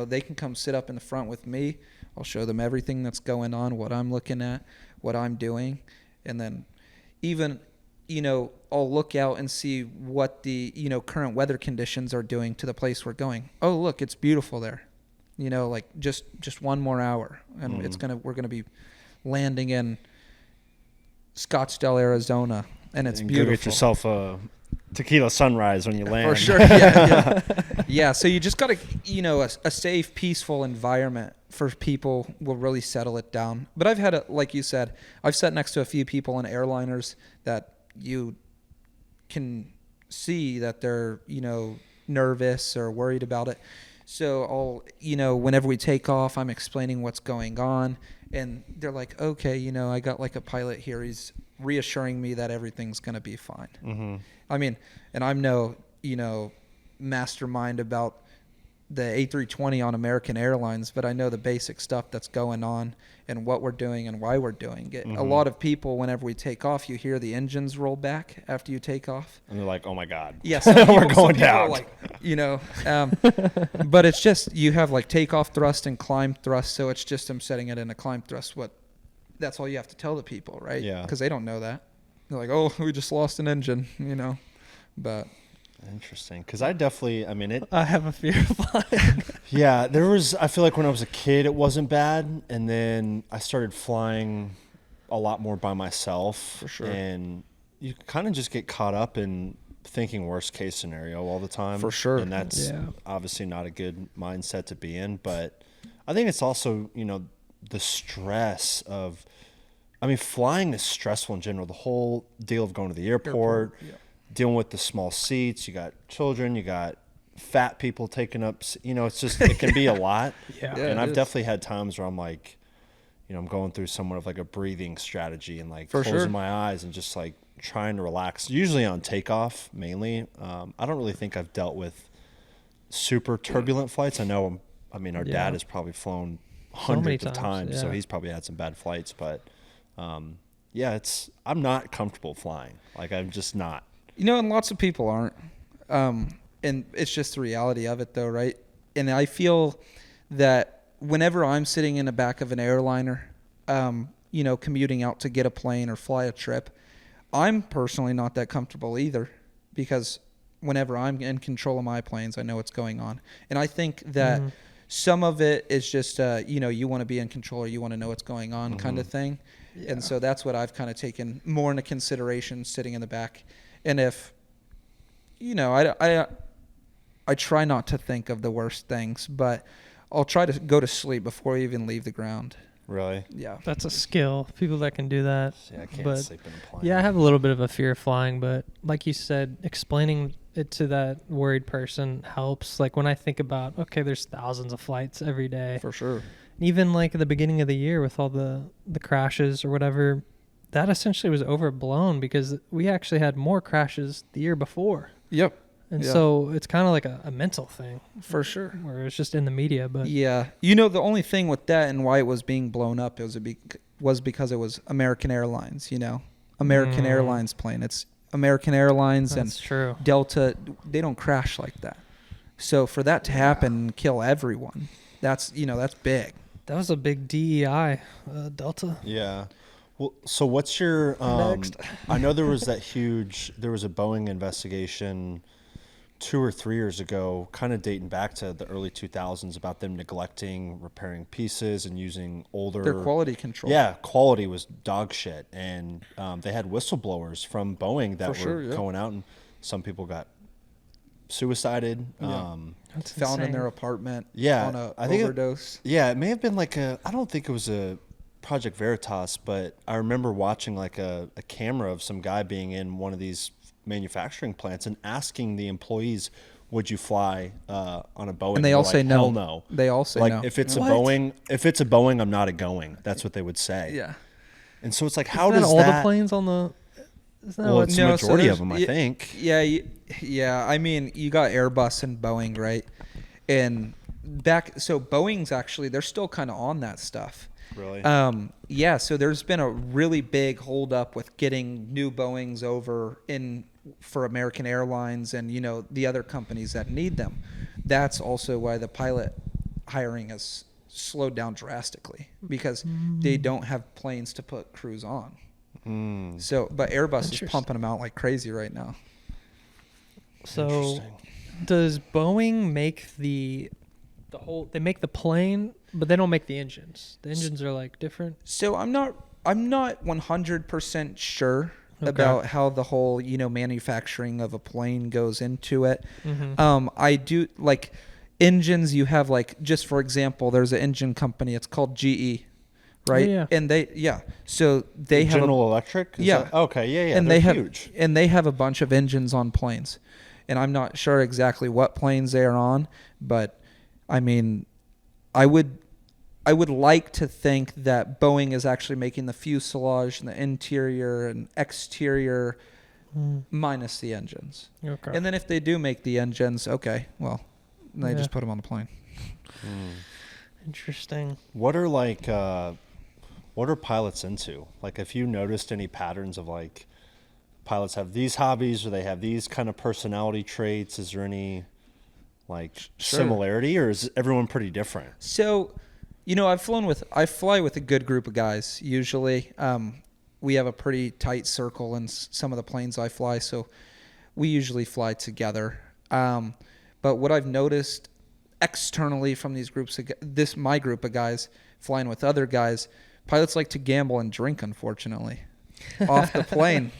They can come sit up in the front with me. I'll show them everything that's going on, what I'm looking at, what I'm doing. And then even, I'll look out and see what the, current weather conditions are doing to the place we're going. Oh, look, it's beautiful there. Just one more hour. And we're going to be landing in Scottsdale, Arizona, and it's beautiful. Go get yourself a tequila sunrise when you land. For sure, yeah. Yeah, so you just got to, a safe, peaceful environment for people will really settle it down. But I've had, like you said, I've sat next to a few people in airliners that you can see that they're, nervous or worried about it. So I'll, whenever we take off, I'm explaining what's going on. And they're like, okay, I got like a pilot here. He's reassuring me that everything's going to be fine. Mm-hmm. I mean, and I'm no, mastermind about the A320 on American Airlines, but I know the basic stuff that's going on and what we're doing and why we're doing it. Mm-hmm. A lot of people, whenever we take off, you hear the engines roll back after you take off. And they're like, oh my God. Yeah, we're going down. But it's just, you have like takeoff thrust and climb thrust. So it's just, I'm setting it in a climb thrust. That's all you have to tell the people, right? Yeah. Because they don't know that. They're like, oh, we just lost an engine, but. Interesting. Because I definitely, I have a fear of flying. Yeah, I feel like when I was a kid, it wasn't bad. And then I started flying a lot more by myself. For sure. And you kind of just get caught up in thinking worst case scenario all the time. For sure. And that's obviously not a good mindset to be in. But I think it's also, the stress of, flying is stressful in general. The whole deal of going to the airport. Dealing with the small seats, you got children, you got fat people taking up, it's just, it can be a lot. And I've definitely had times where I'm like, I'm going through somewhat of like a breathing strategy and like closing my eyes and just like trying to relax, usually on takeoff mainly. I don't really think I've dealt with super turbulent flights. I know, our dad has probably flown hundreds of times, so he's probably had some bad flights, but I'm not comfortable flying. Like I'm just not. And lots of people aren't. And it's just the reality of it, though, right? And I feel that whenever I'm sitting in the back of an airliner, commuting out to get a plane or fly a trip, I'm personally not that comfortable either, because whenever I'm in control of my planes, I know what's going on. And I think that some of it is just, you want to be in control or you want to know what's going on kind of thing. Yeah. And so that's what I've kind of taken more into consideration sitting in the back. And if, I try not to think of the worst things, but I'll try to go to sleep before I even leave the ground. Really? Yeah. That's a skill. People that can do that. Yeah, I can't sleep in a plane. Yeah, I have a little bit of a fear of flying, but like you said, explaining it to that worried person helps. Like when I think about, okay, there's thousands of flights every day. For sure. Even like at the beginning of the year with all the crashes or whatever, that essentially was overblown because we actually had more crashes the year before. Yep. And so it's kind of like a mental thing. For sure. Where it's just in the media. But yeah. The only thing with that and why it was being blown up was because it was American Airlines, American Airlines plane. It's American Airlines. That's and true. Delta, they don't crash like that. So for that to happen and kill everyone, that's big. That was a big DEI, Delta. Yeah. Well, so what's your, Next. I know there was a Boeing investigation 2 or 3 years ago, kind of dating back to the early 2000s about them neglecting repairing pieces and using older. Their quality control. Yeah, quality was dog shit. And they had whistleblowers from Boeing that were going out, and some people got suicided. That's found insane. in their apartment Yeah, on a I think overdose. It may have been like I don't think it was a Project Veritas, but I remember watching like a camera of some guy being in one of these manufacturing plants and asking the employees, would you fly on a Boeing? And they all say no. Hell no. They all say like, no. if it's a Boeing, I'm not going. That's what they would say. Yeah. And so it's like, Isn't that all the planes on the Isn't that Well, what- it's No, the so majority there's- of them, I y- think. Yeah. I mean, you got Airbus and Boeing, right? And so Boeing's actually, they're still kind of on that stuff. Really? Yeah, so there's been a really big holdup with getting new Boeings over for American Airlines and, the other companies that need them. That's also why the pilot hiring has slowed down drastically, because they don't have planes to put crews on. So, but Airbus is Interesting. pumping them out like crazy right now. So, Interesting. does Boeing make the whole? They make the plane, but they don't make the engines. The engines are like different. So I'm not 100% sure Okay. about how the whole, manufacturing of a plane goes into it. Mm-hmm. I do like engines. You have like, just for example, there's an engine company. It's called GE, right? Yeah. And so they have General Electric? Is Yeah. that- okay. Yeah. and They're they have huge. and they have a bunch of engines on planes, and I'm not sure exactly what planes they are on, but I mean, I would like to think that Boeing is actually making the fuselage and the interior and exterior minus the engines. Okay. And then if they do make the engines, okay, well, they Yeah. just put them on the plane. Interesting. What are what are pilots into? Like, if you noticed any patterns of like pilots have these hobbies or they have these kind of personality traits, is there any like Sure. similarity, or is everyone pretty different? So, I fly with a good group of guys usually. We have a pretty tight circle in some of the planes I fly, so we usually fly together. But what I've noticed externally from these groups, my group of guys flying with other guys, pilots like to gamble and drink, unfortunately, off the plane.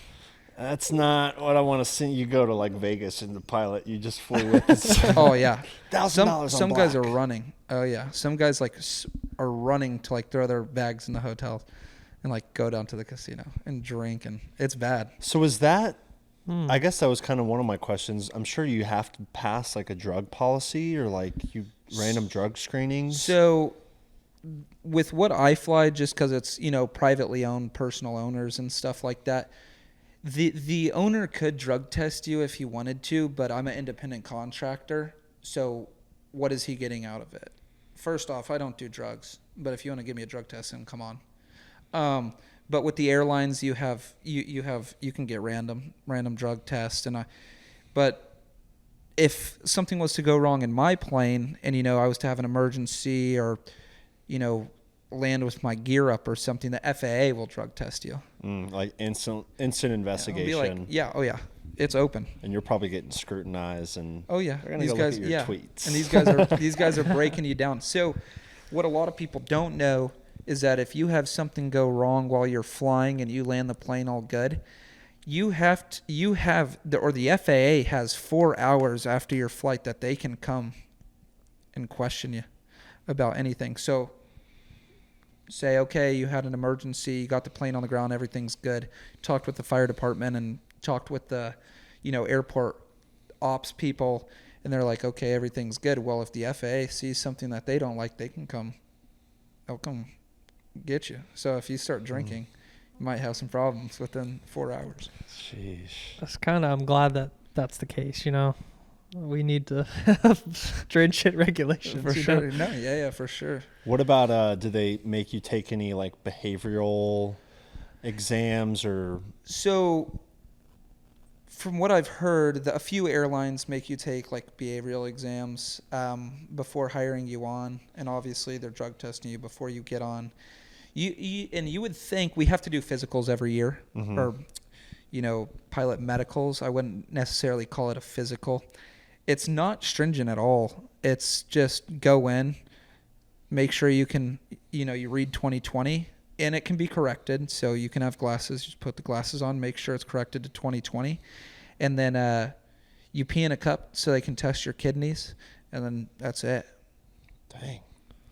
That's not what I want to see. You go to like Vegas and the pilot you just flew with. Oh yeah, $1,000 some on guys are black. running. Oh yeah, some guys are running to like throw their bags in the hotel and like go down to the casino and drink, and it's bad. So is that? I guess that was kind of one of my questions. I'm sure you have to pass like a drug policy or like random drug screenings. So with what I fly, just because it's privately owned, personal owners and stuff like that, the owner could drug test you if he wanted to, but I'm an independent contractor, so what is he getting out of it? First off, I don't do drugs, but if you want to give me a drug test, then come on. But with the airlines, you can get random drug tests, but if something was to go wrong in my plane and I was to have an emergency or land with my gear up or something, the FAA will drug test you. Like instant investigation. It'll be like, oh yeah, it's open. And you're probably getting scrutinized and Oh yeah, they're gonna these go guys, look at your tweets. and these guys are breaking you down. So, what a lot of people don't know is that if you have something go wrong while you're flying and you land the plane all good, the FAA has 4 hours after your flight that they can come and question you about anything. So, say, okay, you had an emergency, you got the plane on the ground, everything's good. Talked with the fire department and talked with the, airport ops people, and they're like, okay, everything's good. Well, if the FAA sees something that they don't like, they'll come get you. So if you start drinking, you might have some problems within 4 hours. Sheesh. I'm glad that that's the case. We need to have stringent regulations. For sure. No, yeah, for sure. What about do they make you take any like behavioral exams or? So from what I've heard, a few airlines make you take like behavioral exams before hiring you on, and obviously they're drug testing you before you get on. You would think we have to do physicals every year, or pilot medicals. I wouldn't necessarily call it a physical. It's not stringent at all. It's just go in, make sure you can, you read 2020, and it can be corrected. So you can have glasses, just put the glasses on, make sure it's corrected to 2020. And then you pee in a cup so they can test your kidneys, and then that's it. Dang.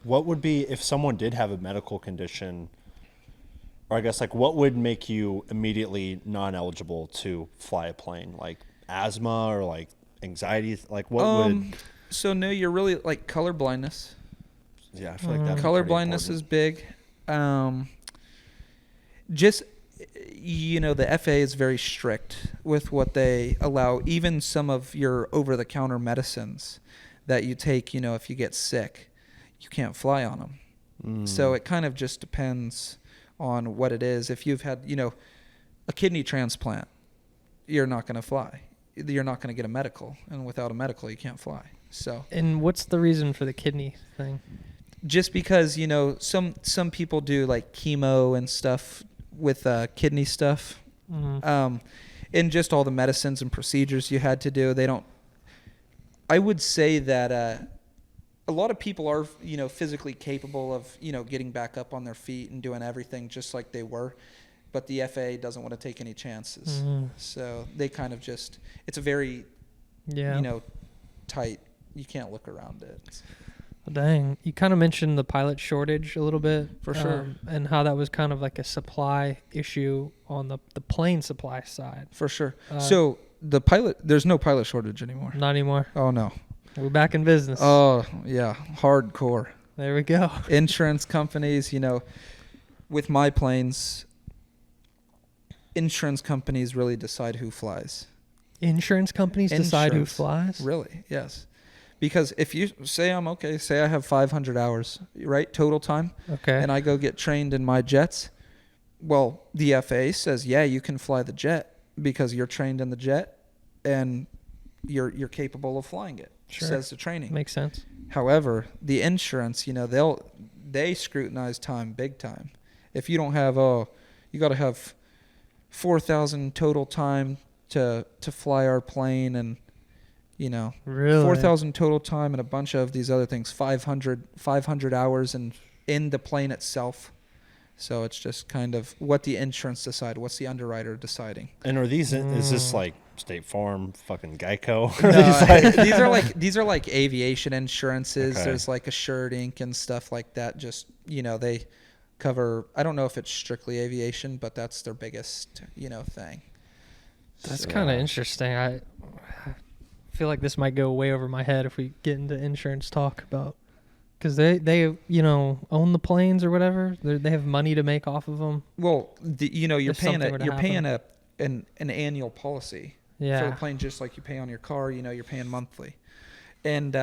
What would be if someone did have a medical condition, or I guess like what would make you immediately non-eligible to fly a plane? Like asthma or like anxiety? Like what would? So no, you're really like color blindness. Yeah, I feel like that. Color blindness is big. Just The FAA is very strict with what they allow. Even some of your over-the-counter medicines that you take, if you get sick, you can't fly on them. So it kind of just depends on what it is. If you've had, a kidney transplant, you're not going to fly. You're not going to get a medical, and without a medical, you can't fly. So. And what's the reason for the kidney thing? Just because some people do like chemo and stuff with kidney stuff, and just all the medicines and procedures you had to do. I would say that a lot of people are physically capable of getting back up on their feet and doing everything just like they were, but the FAA doesn't want to take any chances. So they kind of just, it's a very tight. You can't look around it. Dang. You kind of mentioned the pilot shortage a little bit. For sure. And how that was kind of like a supply issue on the plane supply side. For sure. So there's no pilot shortage anymore. Not anymore. Oh, no. We're back in business. Oh, yeah. Hardcore. There we go. Insurance companies, with my planes, insurance companies really decide who flies. Insurance companies decide who flies? Really, yes. Because if you say I have 500 hours, right, total time, okay, and I go get trained in my jets, well, the FAA says, yeah, you can fly the jet because you're trained in the jet and you're capable of flying it. Sure. Says the training. Makes sense. However, the insurance, they scrutinize time big time. If you don't have, you got to have 4,000 total time to fly our plane, and really 4,000 total time and a bunch of these other things, 500 hours in the plane itself. So it's just kind of what the insurance decide. What's the underwriter deciding? And are these? Is this like State Farm, fucking Geico? No, these are like aviation insurances. Okay. There's like Assured Inc. and stuff like that. Just they cover. I don't know if it's strictly aviation, but that's their biggest thing. That's kind of interesting. I feel like this might go way over my head if we get into insurance talk about, because they own the planes or whatever. They have money to make off of them. Well, you're paying an annual policy for the plane, just like you pay on your car. You're paying monthly, and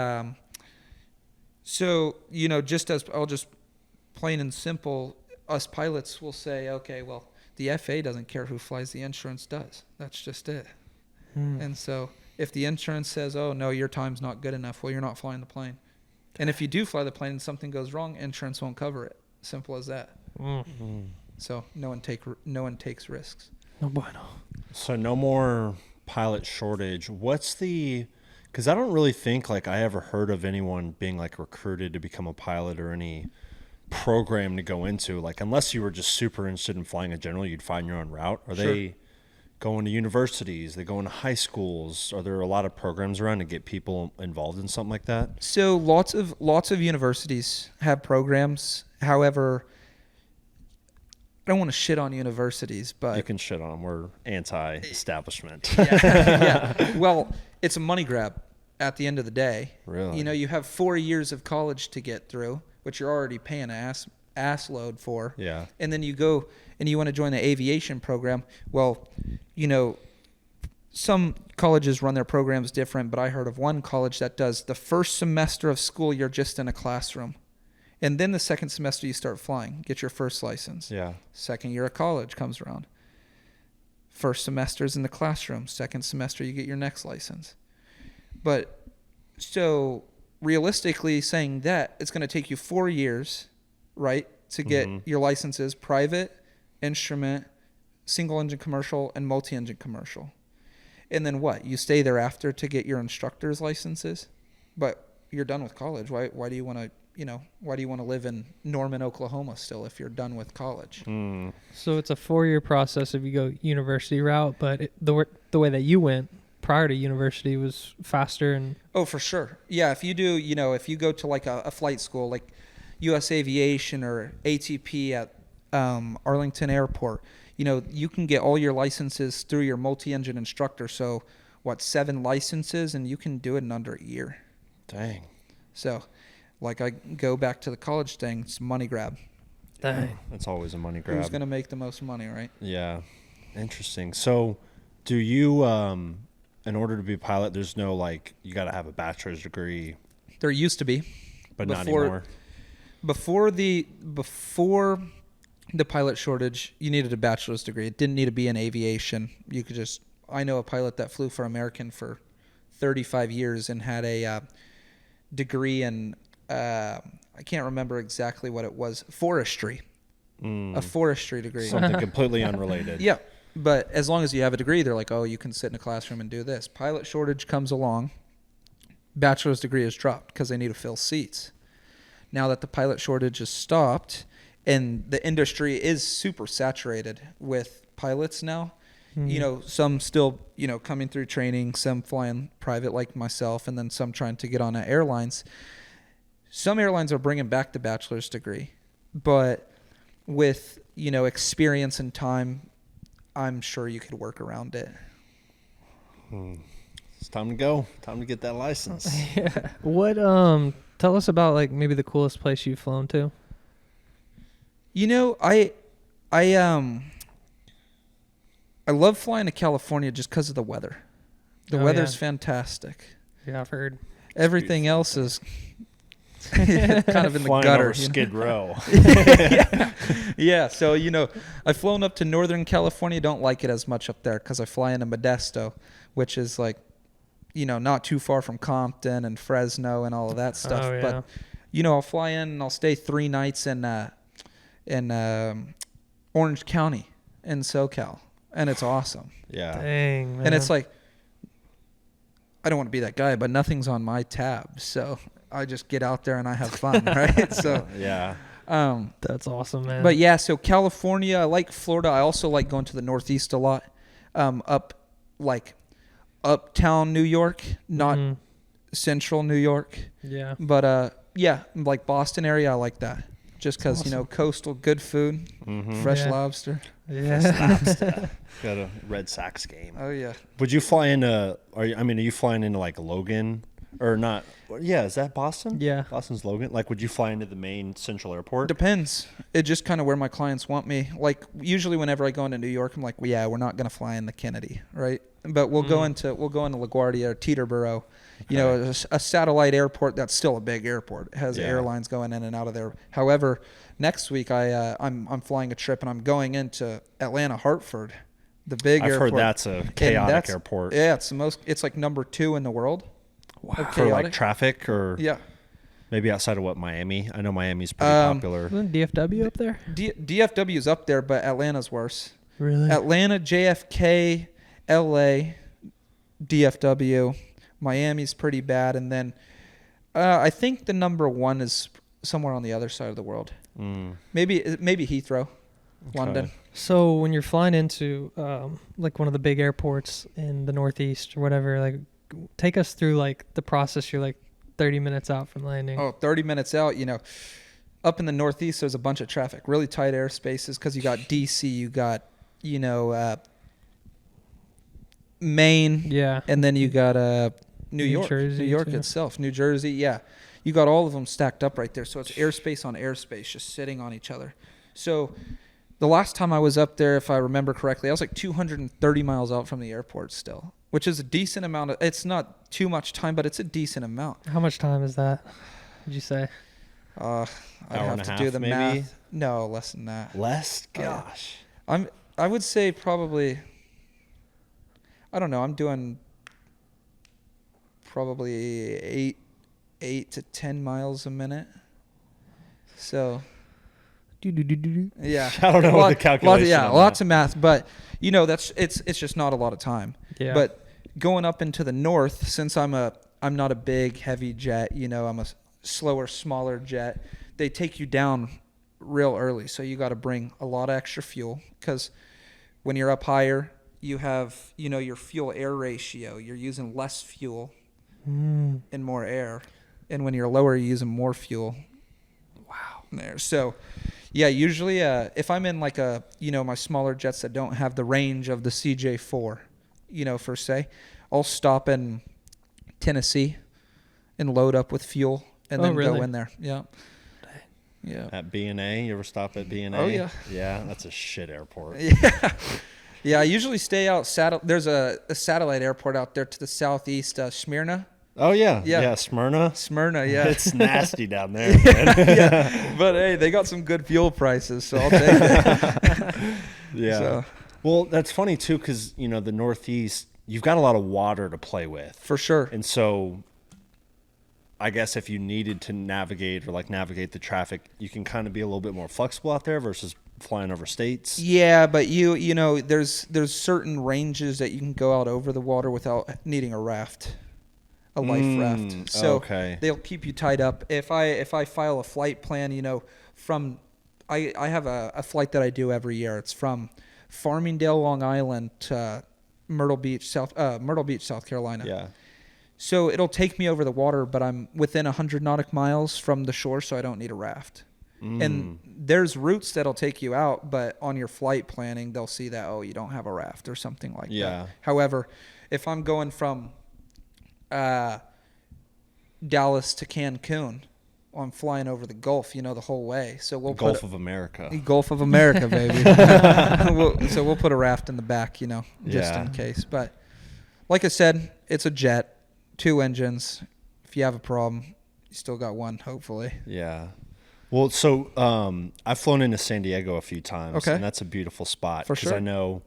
so I'll just plain and simple, us pilots will say, okay, well, the FAA doesn't care who flies, the insurance does. That's just it. And so if the insurance says, oh, no, your time's not good enough, well, you're not flying the plane. And if you do fly the plane and something goes wrong, insurance won't cover it. Simple as that. So no one takes risks. No bueno. So no more pilot shortage. Because I don't really think I ever heard of anyone being recruited to become a pilot or any program to go into. Unless you were just super interested in flying in general, you'd find your own route. Are they going to universities? They going to high schools? Are there a lot of programs around to get people involved in something like that? So lots of universities have programs. However, I don't want to shit on universities, but you can shit on them. We're anti-establishment. Yeah. Well, it's a money grab at the end of the day. Really? You have 4 years of college to get through, which you're already paying ass load for. Yeah. And then you go and you want to join the aviation program. Well, some colleges run their programs different, but I heard of one college that does the first semester of school, you're just in a classroom. And then the second semester you start flying, get your first license. Yeah. Second year of college comes around. First semester's in the classroom. Second semester you get your next license. But so realistically saying that, it's going to take you 4 years, right, to get your licenses: private, instrument, single engine commercial, and multi-engine commercial. And then what? You stay thereafter to get your instructor's licenses, but you're done with college. Why do you want to why do you want to live in Norman, Oklahoma still if you're done with college? So it's a 4-year process if you go university route, but the way that you went prior to university was faster. And oh, for sure. Yeah, if you do, if you go to a flight school like U.S. Aviation or ATP at Arlington Airport, you can get all your licenses through your multi-engine instructor. So 7 licenses, and you can do it in under a year. Dang. So I go back to the college thing, it's money grab. Dang. That's always a money grab. Who's going to make the most money, right? Yeah. Interesting. So do you, in order to be a pilot, there's no like, you got to have a bachelor's degree, There used to be. but not anymore? Before the pilot shortage, you needed a bachelor's degree. It didn't need to be in aviation. You could just, I know a pilot that flew for American for 35 years and had a degree in, I can't remember exactly what it was, forestry. A forestry degree. Something completely unrelated. Yeah, but as long as you have a degree, they're like, oh, you can sit in a classroom and do this. Pilot shortage comes along. Bachelor's degree is dropped because they need to fill seats. Now that the pilot shortage has stopped and the industry is super saturated with pilots now, you know, some still, you know, coming through training, some flying private like myself, and then some trying to get on airlines. Some airlines are bringing back the bachelor's degree, but with, you know, experience and time, I'm sure you could work around it. It's time to go. Time to get that license. Yeah. What tell us about like maybe the coolest place you've flown to? You know, I love flying to California just because of the weather. The Oh, weather's yeah. fantastic. Yeah, I've heard. Everything else is kind of in the Flying gutter. over Skid Row. Yeah, so, you know, I've flown up to Northern California. Don't like it as much up there because I fly into Modesto, which is like, you know, not too far from Compton and Fresno and all of that stuff. Oh, yeah. But, you know, I'll fly in and I'll stay 3 nights in Orange County in SoCal, and it's awesome. Yeah. Dang, man. And it's like, I don't want to be that guy, but nothing's on my tab, so I just get out there and I have fun, right? So, Yeah. that's awesome, man. but yeah, so California, I like Florida. I also like going to the Northeast a lot, up like uptown New York, not Mhm. central New York, Yeah. but yeah, like Boston area, I like that. Just because, That's you know, coastal, good food, fresh Yeah. lobster. Yeah. Got a Red Sox game. Oh, yeah. Would you fly into, are you flying into like Logan or not? Yeah. Is that Boston? Yeah. Boston's Logan. Like, would you fly into the main central airport? Depends. It just kind of where my clients want me. Like, usually whenever I go into New York, I'm like, well, yeah, we're not going to fly in the Kennedy, right? But we'll go into LaGuardia or Teterboro, you know, a satellite airport that's still a big airport. It has Yeah. airlines going in and out of there. However, next week I'm flying a trip and I'm going into Atlanta Hartford, the big I've airport. heard that's a And chaotic airport. Yeah, it's like number 2 in the world. Wow. For like traffic or Yeah. maybe outside of Miami? I know Miami's pretty popular. Isn't DFW up there? DFW's up there, but Atlanta's worse. Really? Atlanta, JFK, LA, DFW, Miami's pretty bad, and then I think the number 1 is somewhere on the other side of the world. Maybe Heathrow, London. So when you're flying into like one of the big airports in the Northeast or whatever, like take us through like the process. You're like 30 minutes out from landing. Oh, 30 minutes out, you know. Up in the Northeast, there's a bunch of traffic, really tight airspaces because you got DC, you got, you know, Maine, Yeah. and then you got New York, Jersey, New York too. itself, New Jersey, yeah. You got all of them stacked up right there. So it's airspace on airspace just sitting on each other. So the last time I was up there, if I remember correctly, I was like 230 miles out from the airport still, which is a decent amount. It's not too much time, but it's a decent amount. How much time is that? Would you say? I'd Hour have and a to half, do the maybe? math. No, less than that. Less? Gosh. I would say probably, I don't know, I'm doing probably 8 to 10 miles a minute. So, yeah. I don't know what the calculation on lots that. of math, but you know, it's just not a lot of time. Yeah. But going up into the north, since I'm not a big heavy jet, you know, I'm a slower, smaller jet. They take you down real early, so you got to bring a lot of extra fuel because when you're up higher, you have, you know, your fuel air ratio. You're using less fuel and more air, and when you're lower, you're using more fuel. Wow. There. So, yeah, usually if I'm in like my smaller jets that don't have the range of the CJ4, you know, per se, I'll stop in Tennessee and load up with fuel and then really? go in there. Yeah. Yeah. At B&A, you ever stop at B&A? Oh, yeah. Yeah, that's a shit airport. Yeah. Yeah, I usually stay out. There's a satellite airport out there to the southeast, Smyrna. Oh, yeah. Yeah. Yeah, Smyrna. Smyrna, yeah. It's nasty down there, man. Yeah. But, hey, they got some good fuel prices, so I'll take it. Yeah. So, Well, that's funny, too, because, you know, the Northeast, you've got a lot of water to play with. for sure. And so I guess if you needed to navigate the traffic, you can kind of be a little bit more flexible out there versus flying over states. Yeah, but you know, there's certain ranges that you can go out over the water without needing a raft, a life raft. So okay. they'll keep you tied up. If I file a flight plan, you know, from I have a flight that I do every year. It's from Farmingdale, Long Island to Myrtle Beach, South Carolina. Yeah. So it'll take me over the water, but I'm within 100 nautical miles from the shore, so I don't need a raft. And there's routes that'll take you out, but on your flight planning, they'll see that, oh, you don't have a raft or something like that. However, if I'm going from Dallas to Cancun, I'm flying over the Gulf, you know, the whole way. So we'll Gulf of America, baby. So we'll put a raft in the back, you know, just in case. But like I said, it's a jet, 2 engines. If you have a problem, you still got one, hopefully. Yeah. Well, so I've flown into San Diego a few times, Okay. and that's a beautiful spot. For sure. I know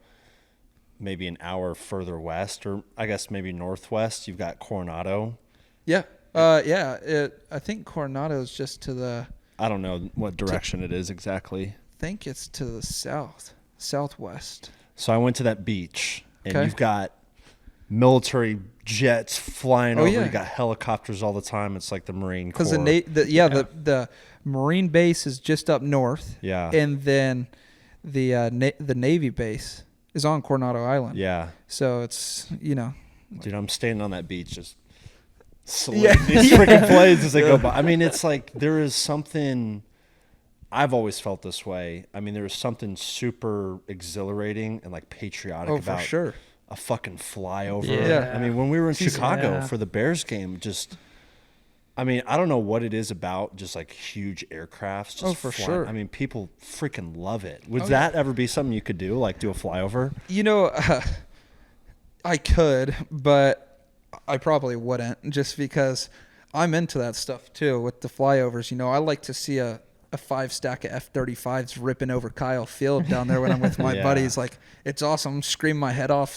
maybe an hour further west, or I guess maybe northwest, you've got Coronado. Yeah. I think Coronado is just to the... I don't know what direction it is exactly. I think it's to the southwest. So I went to that beach, and Okay. you've got military jets flying over. Yeah. You got helicopters all the time. It's like the Marine Corps. Because the Marine base is just up north. Yeah. And then the Navy base is on Coronado Island. Yeah. So it's, you know... Dude, I'm standing on that beach just saluting these freaking planes as they go by. I mean, it's like there is something... I've always felt this way. I mean, there is something super exhilarating and like patriotic about for sure. a fucking flyover. Yeah. I mean, when we were in Chicago Yeah. for the Bears game, just... I mean, I don't know what it is about just like huge aircrafts. Just for flying. sure. I mean, people freaking love it. Would that ever be something you could do, like do a flyover? You know, I could, but I probably wouldn't, just because I'm into that stuff too with the flyovers. You know, I like to see a 5 stack of F-35s ripping over Kyle Field down there when I'm with my Yeah. buddies. Like, it's awesome. I'm screaming my head off,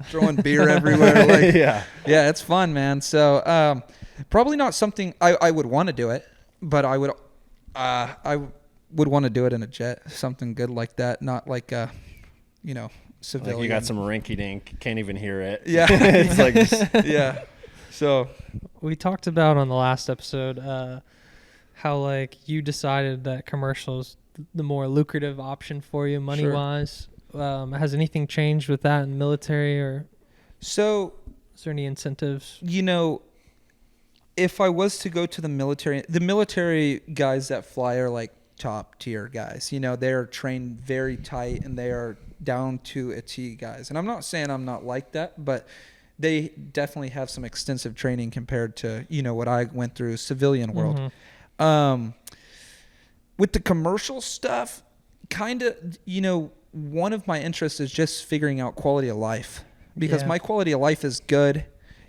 throwing beer everywhere. Like, Yeah. yeah, it's fun, man. So probably not something I would want to do it, but I would want to do it in a jet, something good like that, not like you know, civilian. Like you got some rinky dink, can't even hear it. Yeah. It's like just, Yeah. So We talked about on the last episode how like you decided that commercial is the more lucrative option for you money wise. Has anything changed with that in military, or is there any incentives? You know, if I was to go to the military guys that fly are like top tier guys. You know, they're trained very tight and they are down to a T guys. And I'm not saying I'm not like that, but they definitely have some extensive training compared to, you know, what I went through civilian world. Mm-hmm. With the commercial stuff, kind of, you know, one of my interests is just figuring out quality of life, because my quality of life is good,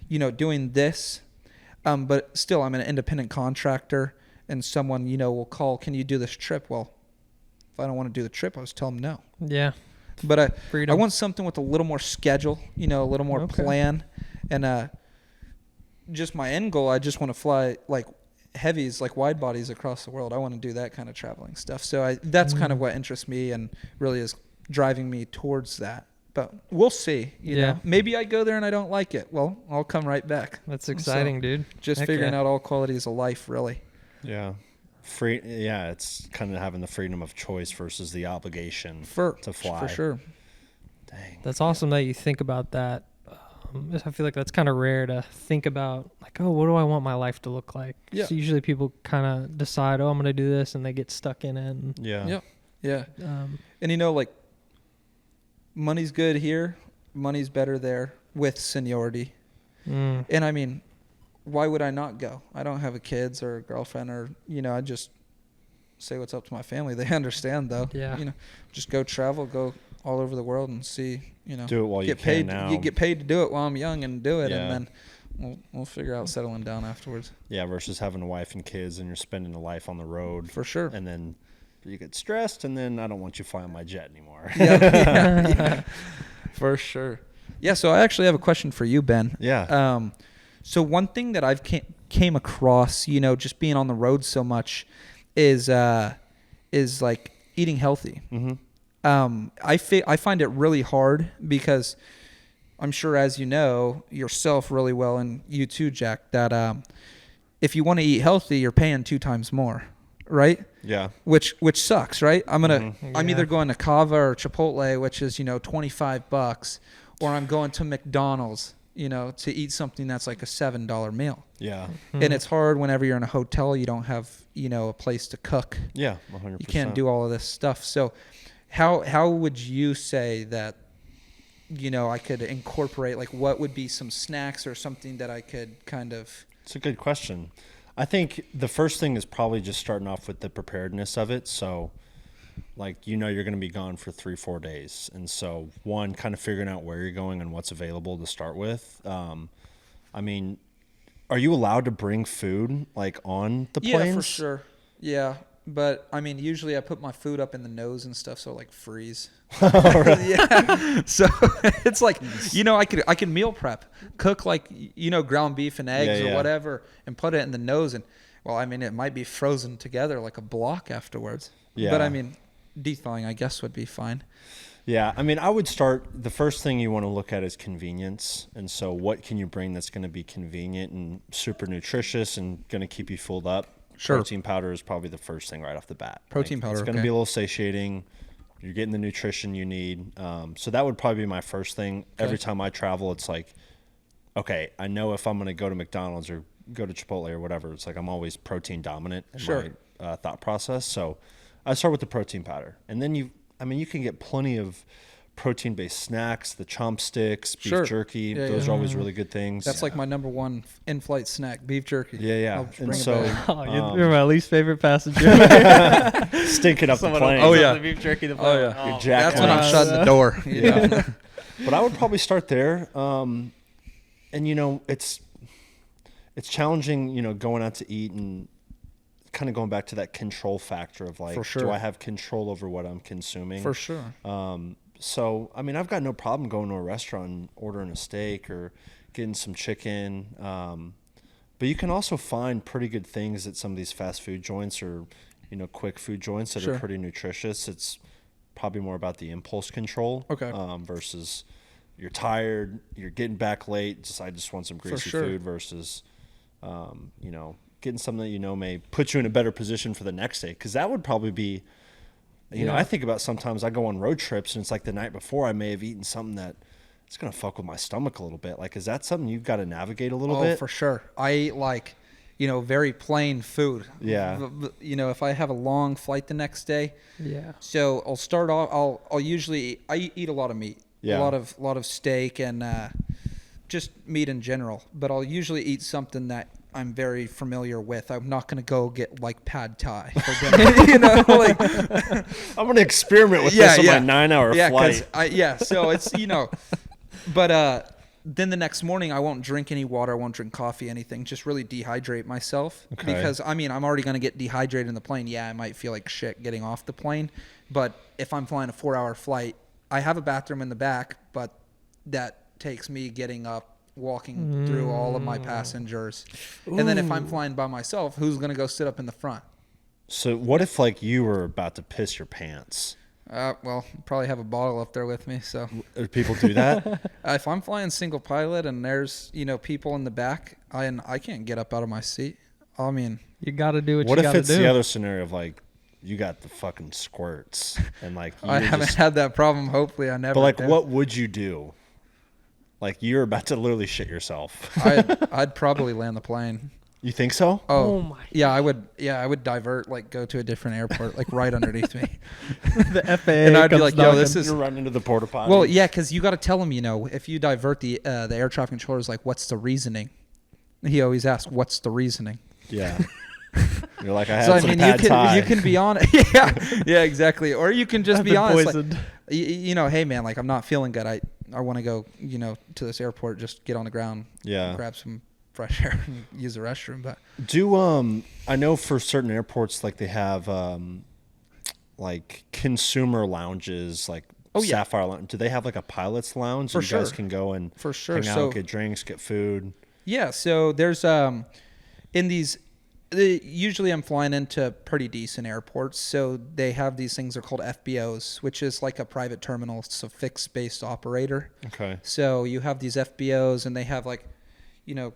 you know, doing this. But still, I'm an independent contractor, and someone, you know, will call, can you do this trip? Well, if I don't want to do the trip, I'll just tell them no. Yeah. But I Freedom. want something with a little more schedule, you know, a little more plan. And just my end goal, I just want to fly like heavies, like wide bodies across the world. I want to do that kind of traveling stuff. So that's kind of what interests me and really is driving me towards that. But we'll see. You know, maybe I go there and I don't like it. Well, I'll come right back. That's exciting, dude. Just Heck figuring yeah. out all qualities of life, really. yeah. Yeah, it's kind of having the freedom of choice versus the obligation to fly. For sure. Dang. That's awesome that you think about that. I feel like that's kind of rare to think about, like, oh, what do I want my life to look like? Yeah. So usually people kind of decide, oh, I'm going to do this, and they get stuck in it. And, Yeah. Yeah. And you know, like, money's good here, money's better there with seniority. And I mean, why would I not go? I don't have a kids or a girlfriend or, you know, I just say what's up to my family. They understand though. Yeah. You know, just go travel, go all over the world and see, you know, Do it while you get can paid. now. You get paid to do it while I'm young and do it, Yeah. and then we'll figure out settling down afterwards. Yeah, versus having a wife and kids and you're spending a life on the road. For sure. And then you get stressed, and then I don't want you flying my jet anymore. Yeah. For sure. Yeah, so I actually have a question for you, Ben. Yeah. So one thing that I've came across, you know, just being on the road so much is like eating healthy. Mm-hmm. I find it really hard because I'm sure, as you know yourself really well, and you too, Jack, that if you want to eat healthy, you're paying 2 times more, right? Yeah. Which sucks, right? I'm Yeah. either going to Cava or Chipotle, which is, you know, $25, or I'm going to McDonald's, you know, to eat something that's like a $7 meal. Yeah. And it's hard whenever you're in a hotel, you don't have, you know, a place to cook. Yeah. 100%. You can't do all of this stuff. So how would you say that, you know, I could incorporate, like, what would be some snacks or something that I could kind of... It's a good question. I think the first thing is probably just starting off with the preparedness of it. So, like, you know, you're going to be gone for 3-4 days. And so, one, kind of figuring out where you're going and what's available to start with. I mean, are you allowed to bring food, like, on the planes? Yeah, for sure. Yeah. But, I mean, usually I put my food up in the nose and stuff, so, like, freeze. Yeah. So it's like, you know, I can meal prep, cook, like, you know, ground beef and eggs or whatever, and put it in the nose. And, well, I mean, it might be frozen together like a block afterwards. Yeah. But, I mean, de-thawing, I guess, would be fine. Yeah, I mean, I would start, the first thing you want to look at is convenience. And so what can you bring that's going to be convenient and super nutritious and going to keep you filled up? Sure. Protein powder is probably the first thing right off the bat. Protein powder, It's going to okay. be a little satiating. You're getting the nutrition you need. So that would probably be my first thing. Okay. Every time I travel, it's like, okay, I know if I'm going to go to McDonald's or go to Chipotle or whatever, it's like I'm always protein dominant in Sure. my thought process. So I start with the protein powder. And then you can get plenty of protein-based snacks, the chomp sticks, beef Sure. jerky. Yeah, Those yeah. are always really good things. That's like my number one in-flight snack, beef jerky. Yeah. I'll just And bring it so back. Oh, you're my least favorite passenger. stinking up the plane. Oh, yeah. The beef jerky. The Oh, yeah. You're jacked That's when I'm up. shutting the door. You know? But I would probably start there. And, you know, it's challenging, you know, going out to eat and kind of going back to that control factor of, like, For sure. do I have control over what I'm consuming? For sure. So, I mean, I've got no problem going to a restaurant and ordering a steak or getting some chicken. But you can also find pretty good things at some of these fast food joints or, you know, quick food joints that Sure. are pretty nutritious. It's probably more about the impulse control. Okay. Versus you're tired, you're getting back late, I just want some greasy sure. food versus, you know, getting something that you know may put you in a better position for the next day. Because that would probably be... You know, I think about sometimes I go on road trips and it's like the night before I may have eaten something that it's going to fuck with my stomach a little bit. Like, is that something you've got to navigate a little bit? Oh, for sure. I eat, like, you know, very plain food. Yeah. You know, if I have a long flight the next day. Yeah. So I'll start off. I'll usually eat a lot of meat. Yeah. A lot of steak and just meat in general. But I'll usually eat something that I'm very familiar with. I'm not going to go get, like, pad thai for dinner. You know, like, I'm going to experiment with this on my 9-hour flight. So it's, you know, but then the next morning I won't drink any water. I won't drink coffee, anything. Just really dehydrate myself. Okay. Because, I mean, I'm already going to get dehydrated in the plane. Yeah, I might feel like shit getting off the plane. But if I'm flying a 4-hour flight, I have a bathroom in the back, but that takes me getting up, walking through all of my passengers. And then if I'm flying by myself, who's going to go sit up in the front? So what if, like, you were about to piss your pants? Well, probably have a bottle up there with me. So Do people do that? if I'm flying single pilot and there's, you know, people in the back, I can't get up out of my seat. I mean, You got to do what What you if got to it's do. the other scenario of, like, you got the fucking squirts and, like, I you're haven't just- had that problem. Hopefully I never But, like, do. what would you do? Like, you're about to literally shit yourself. I'd probably land the plane. You think so? Oh my. Yeah, I would divert, like, go to a different airport, like, right underneath me. The FAA. And I'd be comes like, yo, knocking. this is... You're running into the porta potty. Well, yeah, because you got to tell him, you know, if you divert the air traffic controller is like, what's the reasoning? He always asks, what's the reasoning? Yeah. You're like, I had So I some mean, pad thai. you can be on it. Yeah, exactly. Or you can just I've be been honest. Like, poisoned. you know, hey man, like I'm not feeling good. I want to go, you know, to this airport, just get on the ground, grab some fresh air and use the restroom. But I know for certain airports, like they have like consumer lounges, like Sapphire Lounge. Do they have like a pilot's lounge? For You guys sure. can go and For sure. hang out, get drinks, get food. Yeah, so there's in these usually I'm flying into pretty decent airports, so they have these things, they're called FBOs, which is like a private terminal. It's a fixed based operator. Okay. So you have these FBOs and they have like, you know,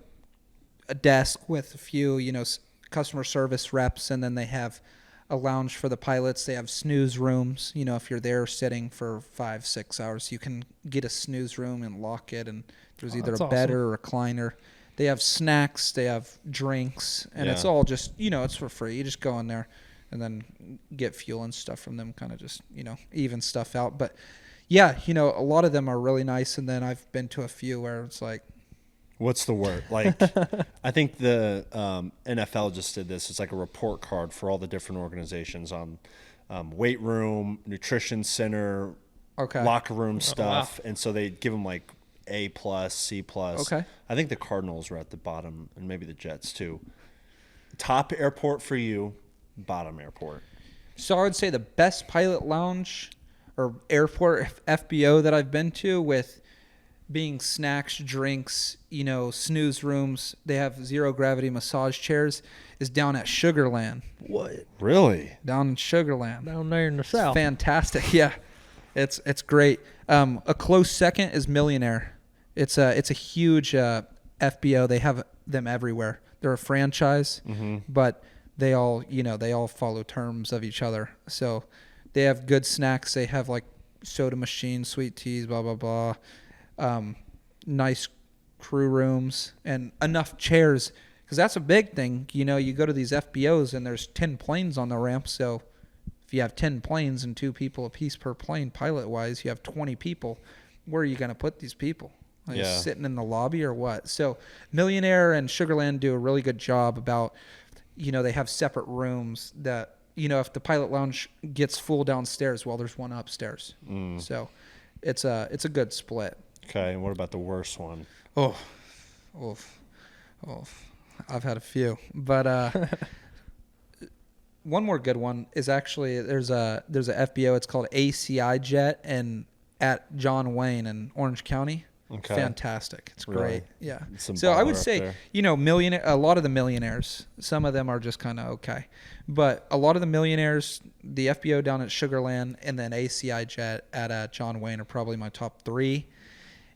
a desk with a few, you know, customer service reps, and then they have a lounge for the pilots. They have snooze rooms. You know, if you're there sitting for 5-6 hours, you can get a snooze room and lock it, and there's either a bed or a recliner. They have snacks, they have drinks, and it's all just, you know, it's for free. You just go in there and then get fuel and stuff from them, kind of just, you know, even stuff out. But yeah, you know, a lot of them are really nice, and then I've been to a few where it's like, what's the word? Like, I think the NFL just did this. It's like a report card for all the different organizations on weight room, nutrition center, locker room stuff. And so they give them like A+, C+. Okay. I think the Cardinals were at the bottom, and maybe the Jets too. Top airport for you, bottom airport. So I would say the best pilot lounge or airport FBO that I've been to, with being snacks, drinks, you know, snooze rooms. They have zero gravity massage chairs, is down at Sugarland. What? Really? Down in Sugarland. Down there in the south. Fantastic. Yeah. It's great. A close second is Millionaire. It's a huge FBO. They have them everywhere. They're a franchise, but they all, you know, they all follow terms of each other. So they have good snacks. They have like soda machines, sweet teas, blah, blah, blah. Nice crew rooms and enough chairs, because that's a big thing. You know, you go to these FBOs and there's 10 planes on the ramp. So if you have 10 planes and 2 people a piece per plane, pilot-wise, you have 20 people. Where are you going to put these people? Like sitting in the lobby or what? So Millionaire and Sugarland do a really good job about, you know, they have separate rooms that, you know, if the pilot lounge gets full downstairs, well, there's one upstairs. So it's a good split. Okay, and what about the worst one? Oh, I've had a few, but one more good one is actually there's a FBO. It's called ACI Jet, and at John Wayne in Orange County. Okay. Fantastic. It's Really? great. Yeah. So I would say, you know, a lot of the millionaires, some of them are just kind of okay. But a lot of the millionaires, the FBO down at Sugarland and then ACI Jet at John Wayne are probably my top 3.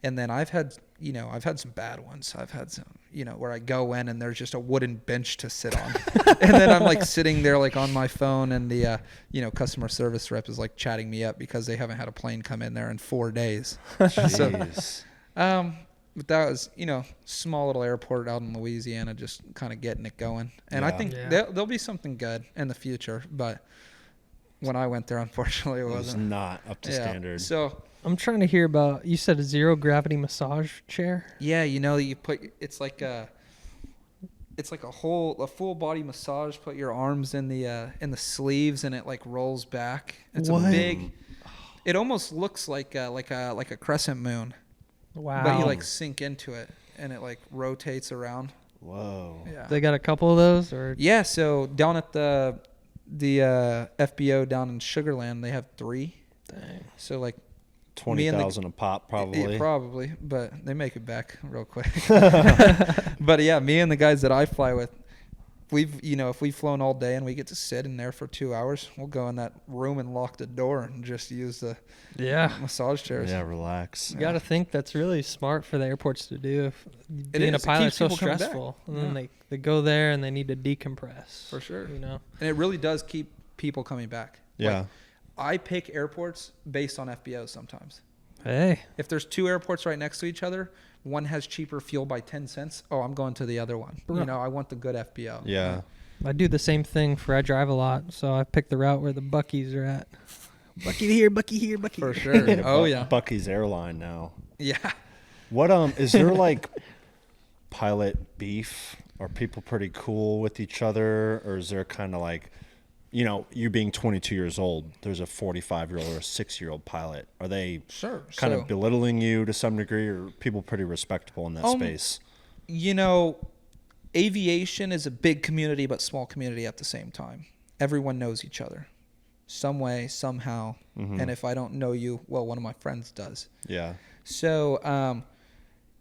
And then I've had some bad ones. I've had some, you know, where I go in and there's just a wooden bench to sit on. And then I'm like sitting there like on my phone, and the, you know, customer service rep is like chatting me up because they haven't had a plane come in there in 4 days. Jeez. But that was, you know, small little airport out in Louisiana, just kind of getting it going. And I think there'll be something good in the future. But when I went there, unfortunately, it was wasn't. not up to standard. So I'm trying to hear about, you said a zero gravity massage chair? yeah, you know, it's like a full body massage. Put your arms in the sleeves, and it like rolls back. It's a big. It almost looks like a crescent moon. Wow. But you like sink into it, and it like rotates around. Whoa. Yeah. They got a couple of those, or? Yeah. So down at the FBO down in Sugarland, they have 3. Dang. So like 20,000 a pop, probably. Yeah, probably, but they make it back real quick. But yeah, me and the guys that I fly with, if we've flown all day and we get to sit in there for 2 hours, we'll go in that room and lock the door and just use the massage chairs. Yeah, relax. You got to think that's really smart for the airports to do. If being is. a pilot is so Keeps people coming back. stressful, and then they go there and they need to decompress. For sure. You know, And it really does keep people coming back. Yeah. Like, I pick airports based on FBOs sometimes. hey, If there's 2 airports right next to each other, one has cheaper fuel by 10 cents. Oh, I'm going to the other one. Bro. You know, I want the good FBO. Yeah. I do the same thing I drive a lot, so I pick the route where the Buc-ee's are at. Bucky here, Bucky here, Bucky. For sure. Oh, yeah. Bucky's Airline now. Yeah. What is there like pilot beef Are people pretty cool with each other, or is there kind of like, you know, you being 22 years old, there's a 45-year-old or a 6-year-old pilot. Are they kind of belittling you to some degree, or are people pretty respectable in that space? You know, aviation is a big community but small community at the same time. Everyone knows each other some way, somehow. And if I don't know you, well, one of my friends does. Yeah. So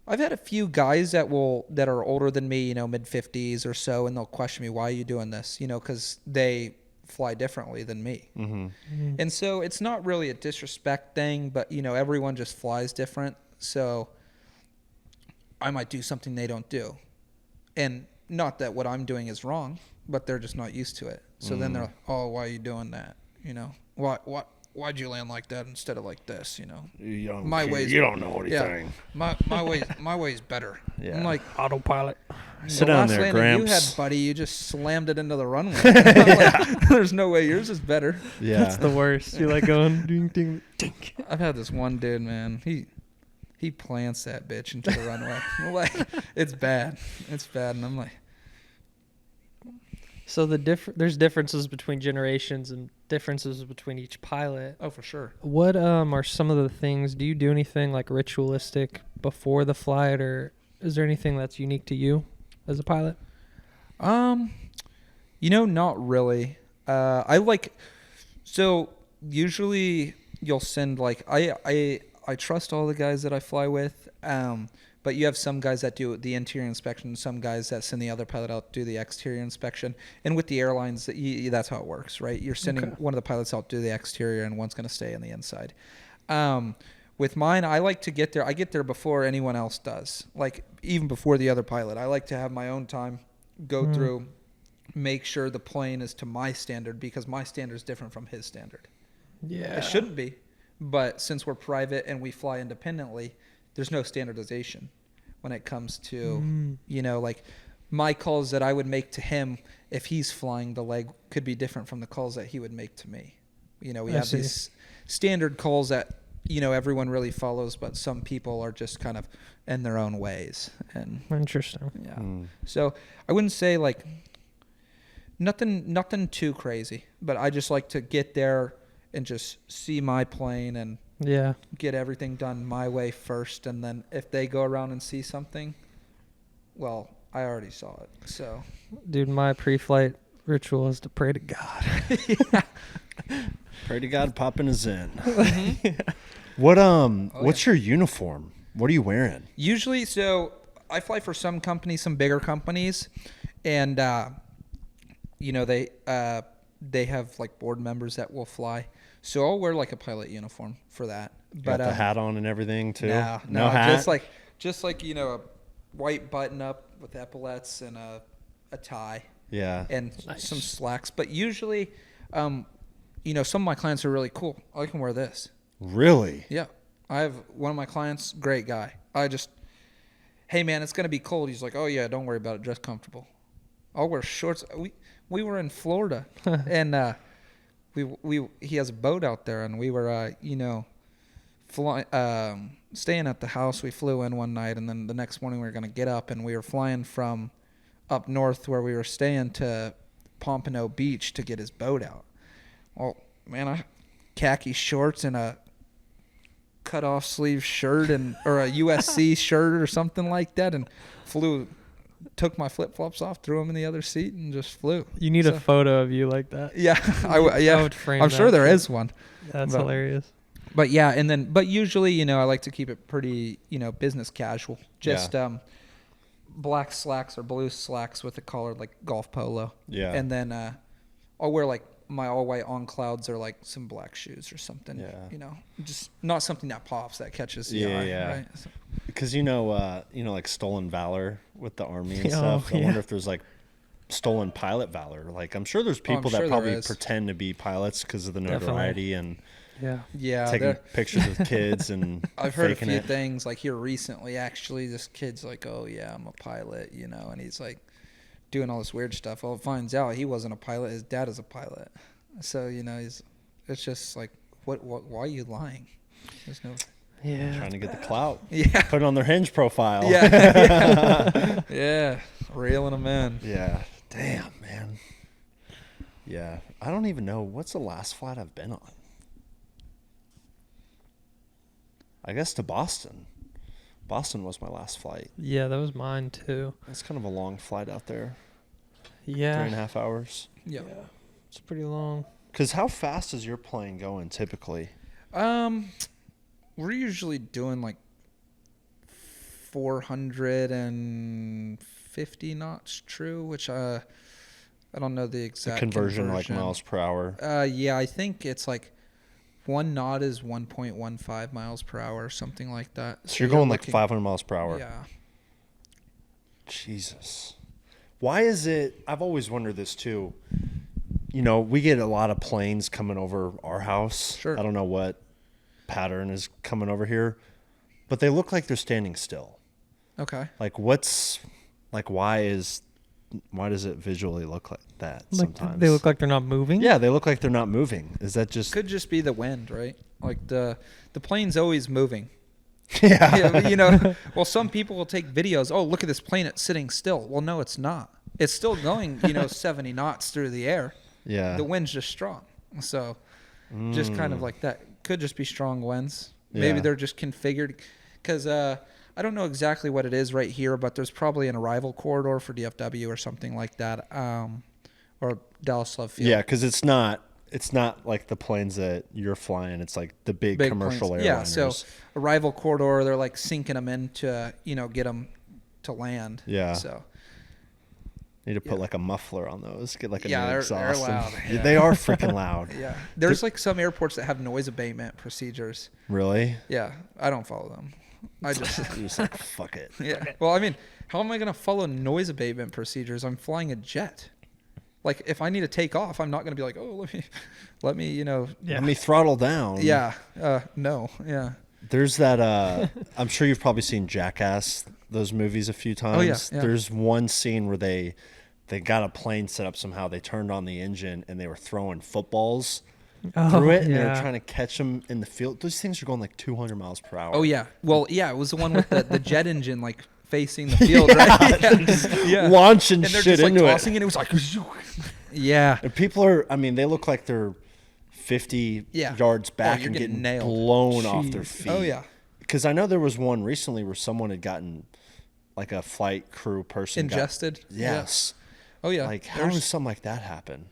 I've had a few guys that are older than me, you know, mid-50s or so, and they'll question me, why are you doing this? You know, because they fly differently than me. And so it's not really a disrespect thing, but, you know, everyone just flies different. So I might do something they don't do. And not that what I'm doing is wrong, but they're just not used to it. So then they're like, oh, why are you doing that? You know, why'd you land like that instead of like this? You know, You don't know anything. my way's better. Yeah. I'm like, Autopilot. Sit the down last there, landing Gramps. you had, buddy, you just slammed it into the runway. I'm like, there's no way yours is better. Yeah. That's the worst. You're like going ding ding ding. I've had this one dude, man. He plants that bitch into the runway. I'm like, it's bad. It's bad. And I'm like, So there's differences between generations and differences between each pilot. oh, for sure. What are some of the things? Do you do anything like ritualistic before the flight, or is there anything that's unique to you as a pilot? You know, not really. So usually you'll send like, I trust all the guys that I fly with. But you have some guys that do the interior inspection, some guys that send the other pilot out to do the exterior inspection. And with the airlines, that's how it works, right? You're sending one of the pilots out to do the exterior, and one's going to stay on the inside. With mine, I like to get there. I get there before anyone else does, like even before the other pilot. I like to have my own time, go through, make sure the plane is to my standard, because my standard is different from his standard. Yeah. It shouldn't be, but since we're private and we fly independently, there's no standardization when it comes to, you know, like my calls that I would make to him if he's flying the leg could be different from the calls that he would make to me. You know, we have these standard calls that, you know, everyone really follows, but some people are just kind of in their own ways. And Interesting. yeah. So I wouldn't say like nothing too crazy, but I just like to get there and just see my plane and Yeah. get everything done my way first, and then if they go around and see something, well, I already saw it. So, Dude, my pre-flight ritual is to pray to God. Pray to God, popping is in. What's your uniform? What are you wearing? usually, so I fly for some companies, some bigger companies, and you know, they have like board members that will fly. So I'll wear like a pilot uniform for that. Got the hat on and everything too? No hat? Just like, you know, a white button up with epaulets and a tie. Yeah. And some slacks. But usually, you know, some of my clients are really cool. I can wear this. Really? Yeah. I have one of my clients, great guy. Hey man, it's going to be cold. He's like, oh yeah, don't worry about it. Dress comfortable. I'll wear shorts. We were in Florida and, he has a boat out there, and we were, you know, staying at the house. We flew in one night, and then the next morning we were going to get up, and we were flying from up north where we were staying to Pompano Beach to get his boat out. Well, man, khaki shorts and a cut off sleeve shirt or a USC shirt or something like that, and took my flip-flops off, threw them in the other seat, and just flew. You need a photo of you like that. Yeah, I would frame I'm that sure there shit. is one. That's hilarious. But yeah, but usually, you know, I like to keep it pretty, you know, business casual. Just black slacks or blue slacks with a collar, like golf polo. Yeah. And then I'll wear like my all white on clouds or like some black shoes or something. Yeah. You know, just not something that pops, that catches the eye. Yeah. Right? So, Because you know, like stolen valor with the Army and Oh, stuff. I yeah. wonder if there's like stolen pilot valor. Like I'm sure there's people sure that there probably is. pretend to be pilots because of the notoriety and Yeah. taking pictures with kids and I've heard a faking few it. things like here recently. Actually, this kid's like, "Oh yeah, I'm a pilot," you know, and he's like doing all this weird stuff. Well, it finds out he wasn't a pilot. His dad is a pilot. So you know, it's just like, why are you lying? There's no. Yeah. Trying to get the clout. Yeah. Put it on their Hinge profile. Yeah. Yeah. Reeling them in. Yeah. Damn, man. Yeah. I don't even know. What's the last flight I've been on? I guess to Boston. Boston was my last flight. Yeah, that was mine too. It's kind of a long flight out there. Yeah. 3.5 hours. Yeah. It's pretty long. Because how fast is your plane going typically? We're usually doing like 450 knots true, which I don't know the exact Conversion like miles per hour. Yeah, I think it's like 1 knot is 1.15 miles per hour or something like that. So you're going like 500 miles per hour. Yeah. Jesus. Why is it? I've always wondered this too. You know, we get a lot of planes coming over our house. Sure. I don't know what pattern is coming over here, but they look like they're standing still. Okay. Like why does it visually look like that sometimes? They look like they're not moving? Yeah, they look like they're not moving. Is that just Could just be the wind, right? Like the plane's always moving. Yeah. Yeah, you know, well, some people will take videos. Oh, look at this plane. It's sitting still. Well, no, it's not. It's still going, 70 knots through the air. Yeah. The wind's just strong. So just kind of like that. Could just be strong winds. Maybe Yeah. they're just configured. Because I don't know exactly what it is right here, but there's probably an arrival corridor for DFW or something like that. Or Dallas Love Field. Yeah, because it's not like the planes that you're flying. It's like the big commercial planes. airliners. Yeah, so arrival corridor, they're like sinking them in to, get them to land. Yeah. So need to put like a muffler on those. Get like a new they're exhaust. loud. Yeah. They are freaking loud. yeah, there's like some airports that have noise abatement procedures. Really? Yeah, I don't follow them. I just You're just like, fuck it. yeah. Well, I mean, how am I gonna follow noise abatement procedures? I'm flying a jet. Like if I need to take off, I'm not gonna be like, oh, let me, Let me throttle down. Yeah. No. Yeah. There's that. I'm sure you've probably seen Jackass, those movies, a few times. Oh, yeah. There's one scene where they got a plane set up somehow. They turned on the engine and they were throwing footballs through it, and they were trying to catch them in the field. Those things are going like 200 miles per hour. Oh yeah. Well, yeah. It was the one with the jet engine like facing the field, right? Yeah. Launching And they're shit just like into tossing it. it. It was like, yeah. And people are. I mean, they look like they're 50 yards back you're and getting getting nailed. blown off their Jeez. feet. Oh yeah. Because I know there was one recently where someone had gotten like a flight crew person Ingested. Yes. Yeah. Oh yeah. Like how There's does something like that happen?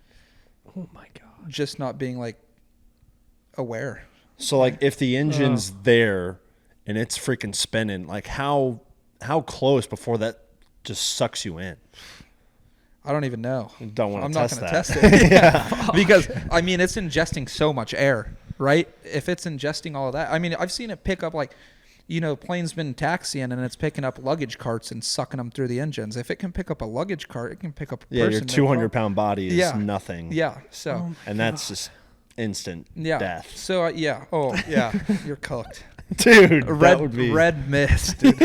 Oh my god. just not being like aware. So like if the engine's there and it's freaking spinning, like how close before that just sucks you in? I don't even know. Don't want I'm to not test going that. to test it. Yeah. Because I mean, it's ingesting so much air, right? If it's ingesting all of that, I mean, I've seen it pick up like, plane's been taxiing and it's picking up luggage carts and sucking them through the engines. If it can pick up a luggage cart, it can pick up a Yeah, person. your 200-pound body is nothing. Yeah. So. And that's just instant Yeah. death. So yeah. Oh yeah. You're cooked. Dude, that Red would be red mist. Dude.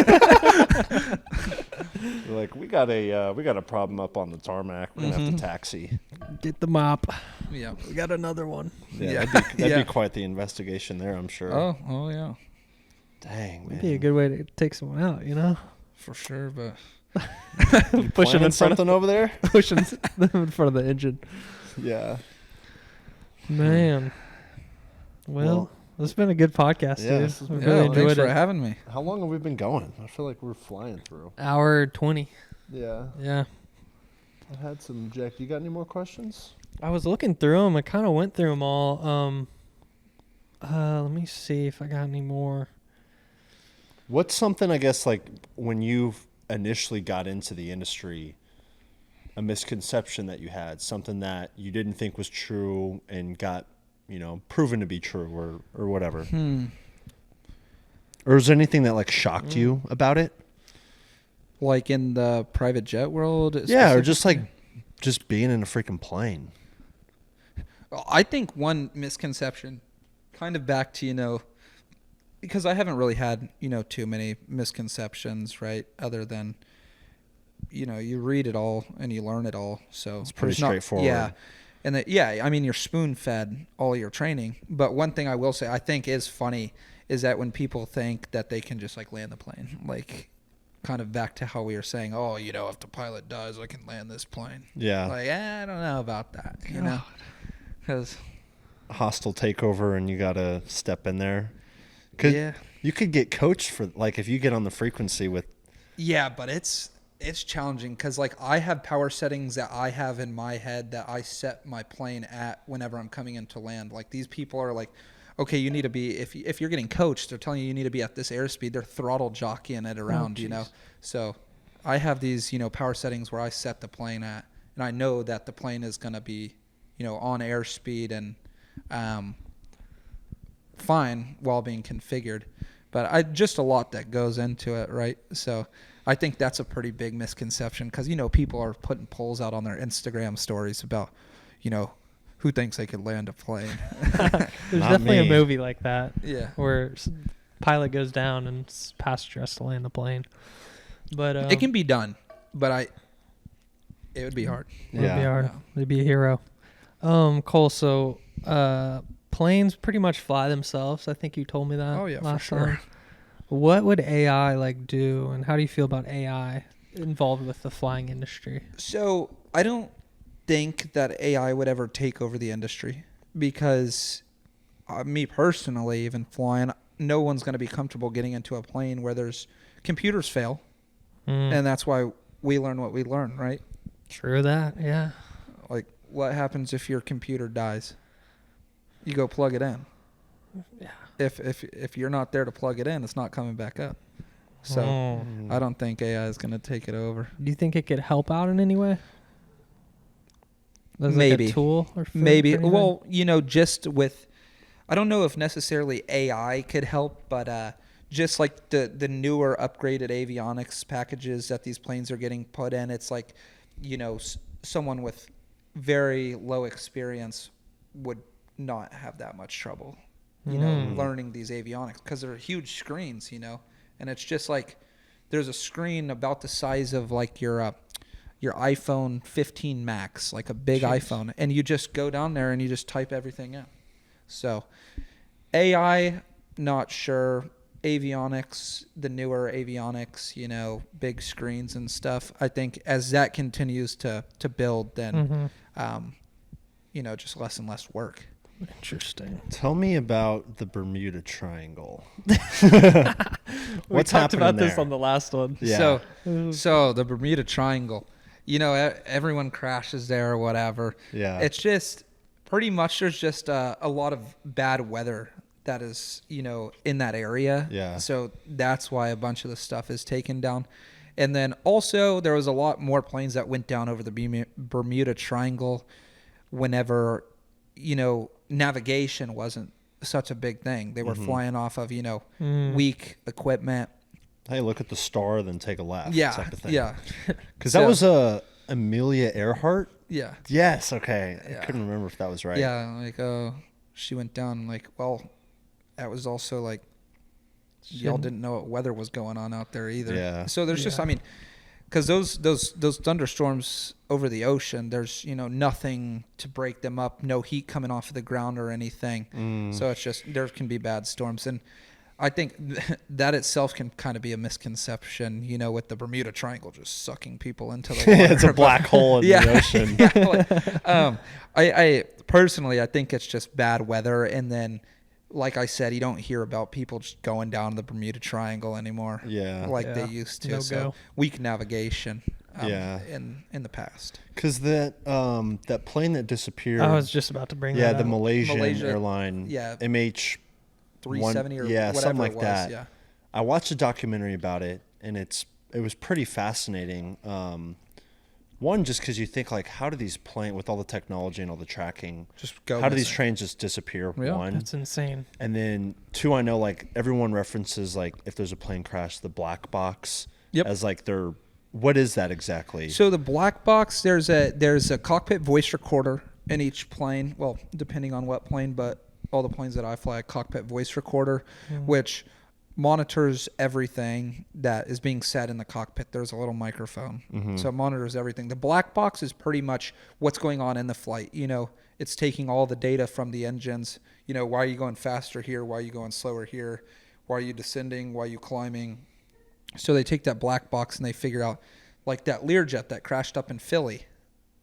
like we got a problem up on the tarmac. We're gonna have to taxi. Get the mop. Yeah. We got another one. Yeah, Yeah. that'd be quite the investigation there, I'm sure. Oh yeah. Dang, man. That'd be a good way to take someone out, For sure, but Pushing Planning in front of something over there? pushing them in front of the engine. Yeah. Man. Well, this has been a good podcast, Yeah, dude. this has I been- really thanks enjoyed for it. having me. How long have we been going? I feel like we're flying through. Hour 20. Yeah. Yeah. I had some. Jack, you got any more questions? I was looking through them. I kind of went through them all. Let me see if I got any more. What's something, I guess, like when you initially got into the industry, a misconception that you had, something that you didn't think was true and got, proven to be true or whatever? Or is there anything that like shocked you about it? Like in the private jet world? Yeah, or just like just being in a freaking plane. I think one misconception, kind of back to, because I haven't really had, too many misconceptions, right? Other than, you read it all and you learn it all. So It's pretty there's not- straightforward. Yeah. And I mean, you're spoon fed all your training. But one thing I will say I think is funny is that when people think that they can just like land the plane, like kind of back to how we were saying, oh, you know, if the pilot dies, I can land this plane. Yeah. Like, I don't know about that, you know, because hostile takeover and you got to step in there. yeah. You could get coached for, like, if you get on the frequency with. Yeah, but it's challenging because, like, I have power settings that I have in my head that I set my plane at whenever I'm coming into land. Like, these people are like, okay, you need to be, if you're getting coached, they're telling you need to be at this airspeed. They're throttle jockeying it around, you know. So I have these, you know, power settings where I set the plane at, and I know that the plane is going to be, you know, on airspeed and fine while being configured. But just a lot that goes into it, right? So I think that's a pretty big misconception because, you know, people are putting polls out on their Instagram stories about, you know, who thinks they could land a plane. There's Not definitely me. a movie like that. Yeah. Where pilot goes down and passenger has to land the plane. But It can be done, but it would be hard. It would be hard. Yeah. They'd be a hero. Cole, so planes pretty much fly themselves. I think you told me that. Oh, yeah, for last sure. time. What would AI like do, and how do you feel about AI involved with the flying industry? So I don't think that AI would ever take over the industry because me personally, even flying, no one's going to be comfortable getting into a plane where there's computers fail. And that's why we learn what we learn, right? True that, yeah. Like, what happens if your computer dies? You go plug it in. Yeah. If you're not there to plug it in, it's not coming back up. So I don't think AI is going to take it over. Do you think it could help out in any way? As Maybe. like a tool or Maybe. for anything? Well, you know, just with, I don't know if necessarily AI could help, but just like the newer upgraded avionics packages that these planes are getting put in, it's like, you know, someone with very low experience would not have that much trouble, you know, learning these avionics because they're huge screens, you know, and it's just like there's a screen about the size of like your iPhone 15 Max, like a big iPhone, and you just go down there and you just type everything in. So AI, not sure. Avionics, the newer avionics, you know, big screens and stuff. I think as that continues to build, then, you know, just less and less work. Interesting. Tell me about the Bermuda Triangle. We What's talked happening about this there? on the last one. Yeah. So the Bermuda Triangle, you know, everyone crashes there or whatever. Yeah. It's just pretty much there's just a lot of bad weather that is, you know, in that area. Yeah. So that's why a bunch of the stuff is taken down. And then also there was a lot more planes that went down over the Bermuda Triangle whenever, you know, navigation wasn't such a big thing. They were flying off of, you know, weak equipment. Hey, look at the star, then take a left. Yeah. Type of thing. Yeah. Because So- that was Amelia Earhart. Yeah. Yes. Okay. Yeah. I couldn't remember if that was right. Yeah. Like, she went down. Like, well, that was also like, y'all didn't know what weather was going on out there either. Yeah. So there's just, I mean, because those thunderstorms over the ocean, there's, you know, nothing to break them up, no heat coming off of the ground or anything. So it's just, there can be bad storms. And I think that itself can kind of be a misconception, you know, with the Bermuda Triangle just sucking people into the water. It's a black hole in the ocean. Yeah, I personally, I think it's just bad weather. And then, like I said, you don't hear about people just going down the Bermuda Triangle anymore. Yeah. Like they used to. No So go. weak navigation. Yeah. In the past. Because that plane that disappeared. I was just about to bring yeah, that the up. Malaysian airline. Yeah. MH 370 or yeah, whatever something like it was. that. Yeah. I watched a documentary about it, and it was pretty fascinating. One, just because you think, like, how do these planes, with all the technology and all the tracking, Just go how do these missing. trains just disappear? Yeah. One. That's insane. And then two, I know, like, everyone references, like, if there's a plane crash, the black box Yep. as, like, their, what is that exactly? So the black box, there's a cockpit voice recorder in each plane. Well, depending on what plane, but all the planes that I fly, a cockpit voice recorder, which monitors everything that is being said in the cockpit. There's a little microphone. Mm-hmm. So it monitors everything. The black box is pretty much what's going on in the flight. You know, it's taking all the data from the engines. You know, why are you going faster here? Why are you going slower here? Why are you descending? Why are you climbing? So they take that black box and they figure out, like that Learjet that crashed up in Philly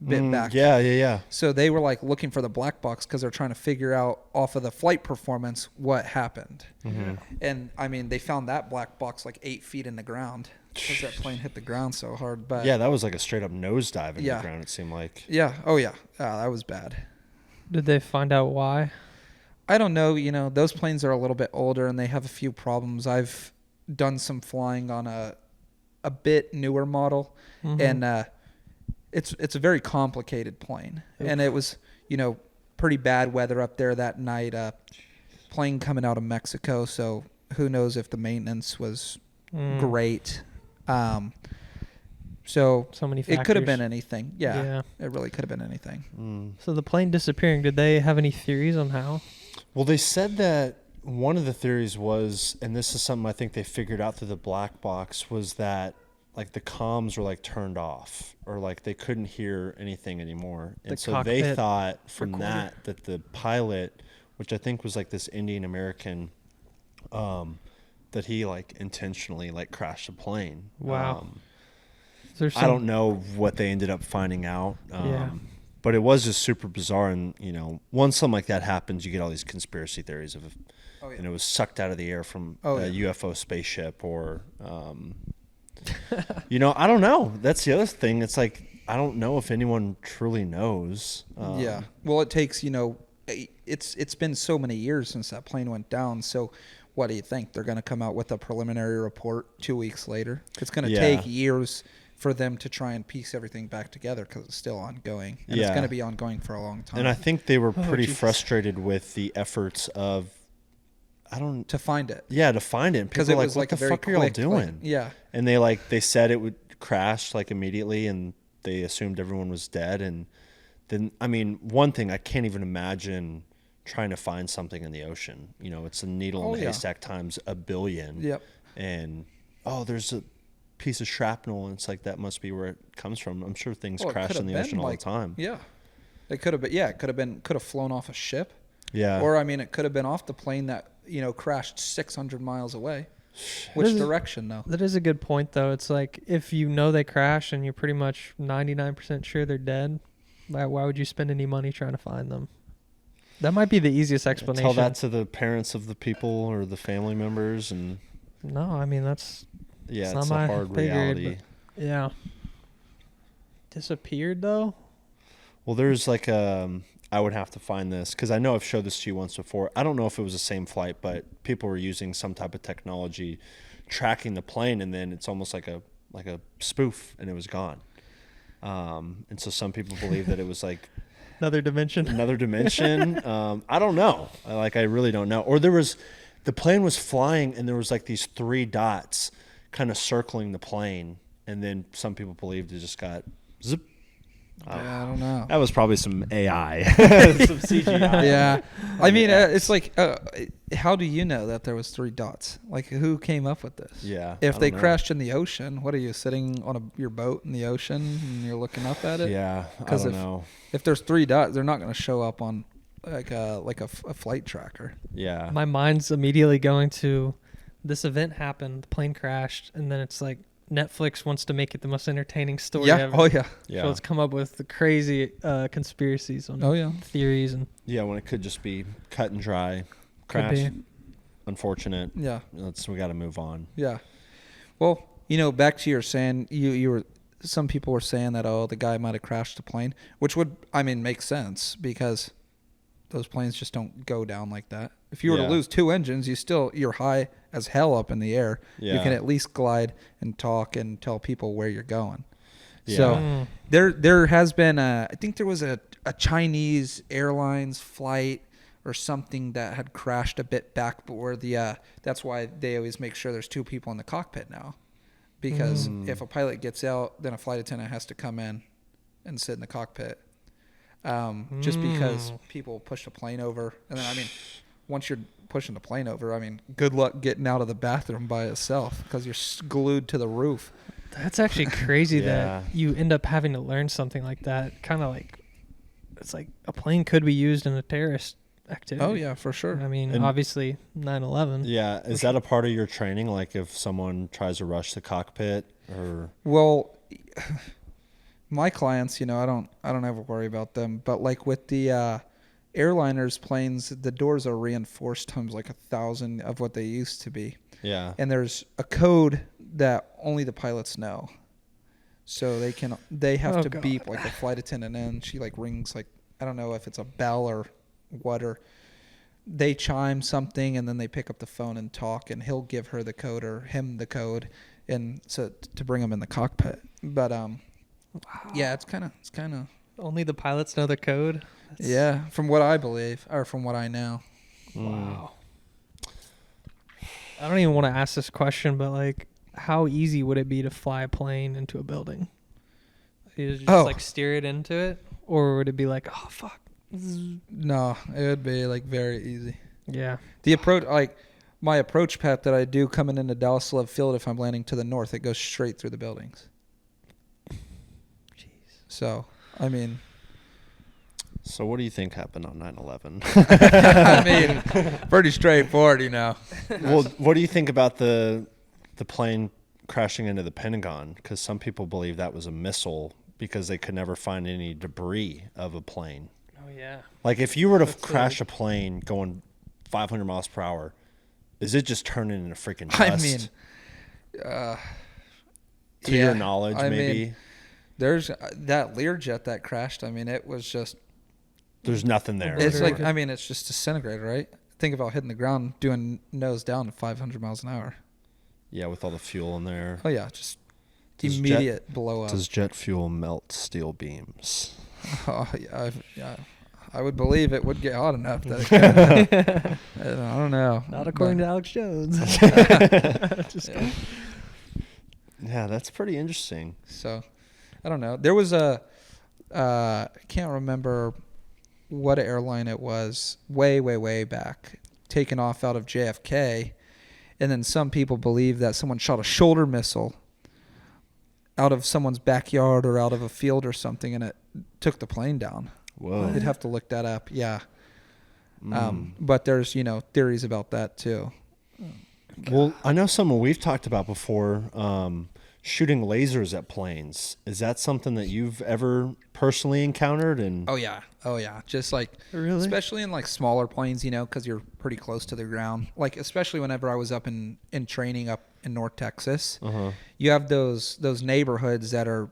bit back. Yeah. So they were like looking for the black box because they're trying to figure out off of the flight performance what happened. Mm-hmm. And I mean, they found that black box like 8 feet in the ground because that plane hit the ground so hard. But Yeah, that was like a straight up nosedive in the ground, it seemed like. yeah, oh yeah, that was bad. Did they find out why? I don't know. You know, those planes are a little bit older and they have a few problems. I've done some flying on a bit newer model, and it's a very complicated plane. Oof. And it was, you know, pretty bad weather up there that night. Plane coming out of Mexico, so who knows if the maintenance was great. So many factors. it could have been anything. Yeah. Yeah, it really could have been anything. So the plane disappearing, did they have any theories on how? Well, they said that one of the theories was, and this is something I think they figured out through the black box, was that like the comms were like turned off, or like they couldn't hear anything anymore. And so they thought from that the pilot, which I think was like this Indian American, that he like intentionally like crashed the plane. Wow. I don't know what they ended up finding out. But it was just super bizarre. And, you know, once something like that happens, you get all these conspiracy theories of, and it was sucked out of the air from a UFO spaceship or, you know, I don't know. That's the other thing. It's like, I don't know if anyone truly knows. Yeah. Well, it takes, you know, it's been so many years since that plane went down. So what do you think? They're going to come out with a preliminary report 2 weeks later? It's going to take years for them to try and piece everything back together because it's still ongoing. And it's going to be ongoing for a long time. And I think they were pretty frustrated with the efforts of, to find it. Yeah, to find it. Because it was like, what the fuck are y'all doing? Yeah. And they said it would crash like immediately, and they assumed everyone was dead. And then, I mean, one thing, I can't even imagine trying to find something in the ocean. You know, it's a needle in the haystack times a billion. Yep. And, there's a piece of shrapnel, and it's like that must be where it comes from. I'm sure things crash in the ocean all the time. Yeah. It could have been, it could have flown off a ship. Yeah. Or, I mean, it could have been off the plane that, you know, crashed 600 miles away. Which direction, though? That is a good point, though. It's like, if you know they crashed and you're pretty much 99% sure they're dead, why would you spend any money trying to find them? That might be the easiest explanation. Tell that to the parents of the people or the family members. And no, I mean, it's a hard reality. Yeah. Disappeared, though? Well, there's like I would have to find this because I know I've showed this to you once before. I don't know if it was the same flight, but people were using some type of technology tracking the plane, and then it's almost like a spoof, and it was gone. And so some people believe that it was like another dimension. I don't know. I really don't know. Or the plane was flying, and there was like these 3 dots kind of circling the plane, and then some people believed it just got zip. I don't know. That was probably some AI, some CGI. Yeah, I mean, it's like, how do you know that there was 3 dots? Like, who came up with this? Yeah. If they crashed in the ocean, what are you sitting on your boat in the ocean and you're looking up at it? Yeah, I don't know. If there's 3 dots, they're not going to show up on like a flight tracker. Yeah. My mind's immediately going to this event happened, the plane crashed, and then it's like, Netflix wants to make it the most entertaining story ever. Oh, yeah. So let's come up with the crazy conspiracies on theories. And yeah, when it could just be cut and dry. Crash. Unfortunate. Yeah. We got to move on. Yeah. Well, you know, back to your saying, some people were saying that, the guy might have crashed the plane, which would, I mean, make sense because those planes just don't go down like that. If you were to lose 2 engines, you're high as hell up in the air. Yeah. You can at least glide and talk and tell people where you're going. Yeah. So there has been I think there was a Chinese Airlines flight or something that had crashed a bit back, but where that's why they always make sure there's 2 people in the cockpit now, because if a pilot gets out, then a flight attendant has to come in and sit in the cockpit. Just because people push the plane over, and then I mean, once you're pushing the plane over. I mean, good luck getting out of the bathroom by itself because you're glued to the roof. That's actually crazy Yeah. that you end up having to learn something like that. Kind of like, it's like a plane could be used in a terrorist activity. Oh yeah, for sure. I mean, And- obviously 9/11. Yeah. Is that a part of your training? Like if someone tries to rush the cockpit or? Well, my clients, I don't ever worry about them. But like with the airliners planes, the doors are reinforced times like 1,000 of what they used to be. Yeah. And there's a code that only the pilots know. So they have to God. beep like a flight attendant, and she like rings like, I don't know if it's a bell or what, or they chime something and then they pick up the phone and talk, and he'll give her the code or him the code, and so to bring them in the cockpit. But yeah, it's kind of Only the pilots know the code. yeah, from what I believe or from what I know. Wow. I don't even want to ask this question, but like, how easy would it be to fly a plane into a building? You just like steer it into it, or would it be like, oh fuck? No, it would be like very easy. Yeah. The approach, like my approach path that I do coming into Dallas Love Field, if I'm landing to the north, it goes straight through the buildings. Jeez. So, I mean, So what do you think happened on 9/11? I mean, pretty straightforward, Well, what do you think about the plane crashing into the Pentagon? Because some people believe that was a missile because they could never find any debris of a plane. Oh yeah. Like if you were to That's crash a plane going 500 miles per hour, is it just turning into freaking dust? I mean, to your knowledge, I maybe mean, there's that Learjet that crashed. I mean, it was just. there's nothing there. It's like, I mean, it's just disintegrated, right? Think about hitting the ground, doing nose down at 500 miles an hour. Yeah, with all the fuel in there. Oh yeah, just Does immediate blow up. Does jet fuel melt steel beams? Oh yeah, I would believe it would get hot enough that it could. I don't know. Not according to Alex Jones. Yeah. Yeah, that's pretty interesting. So, I don't know. There was I can't remember what airline it was, way back, taken off out of JFK, and then some people believe that someone shot a shoulder missile out of someone's backyard or out of a field or something, and it took the plane down. Whoa. You'd have to look that up. Yeah. But there's, theories about that too. Well, I know something we've talked about before, shooting lasers at planes. Is that something that you've ever personally encountered? And Oh yeah. Just like, Really? especially in like smaller planes, because you're pretty close to the ground. Like, especially whenever I was up in training up in North Texas, you have those neighborhoods that are,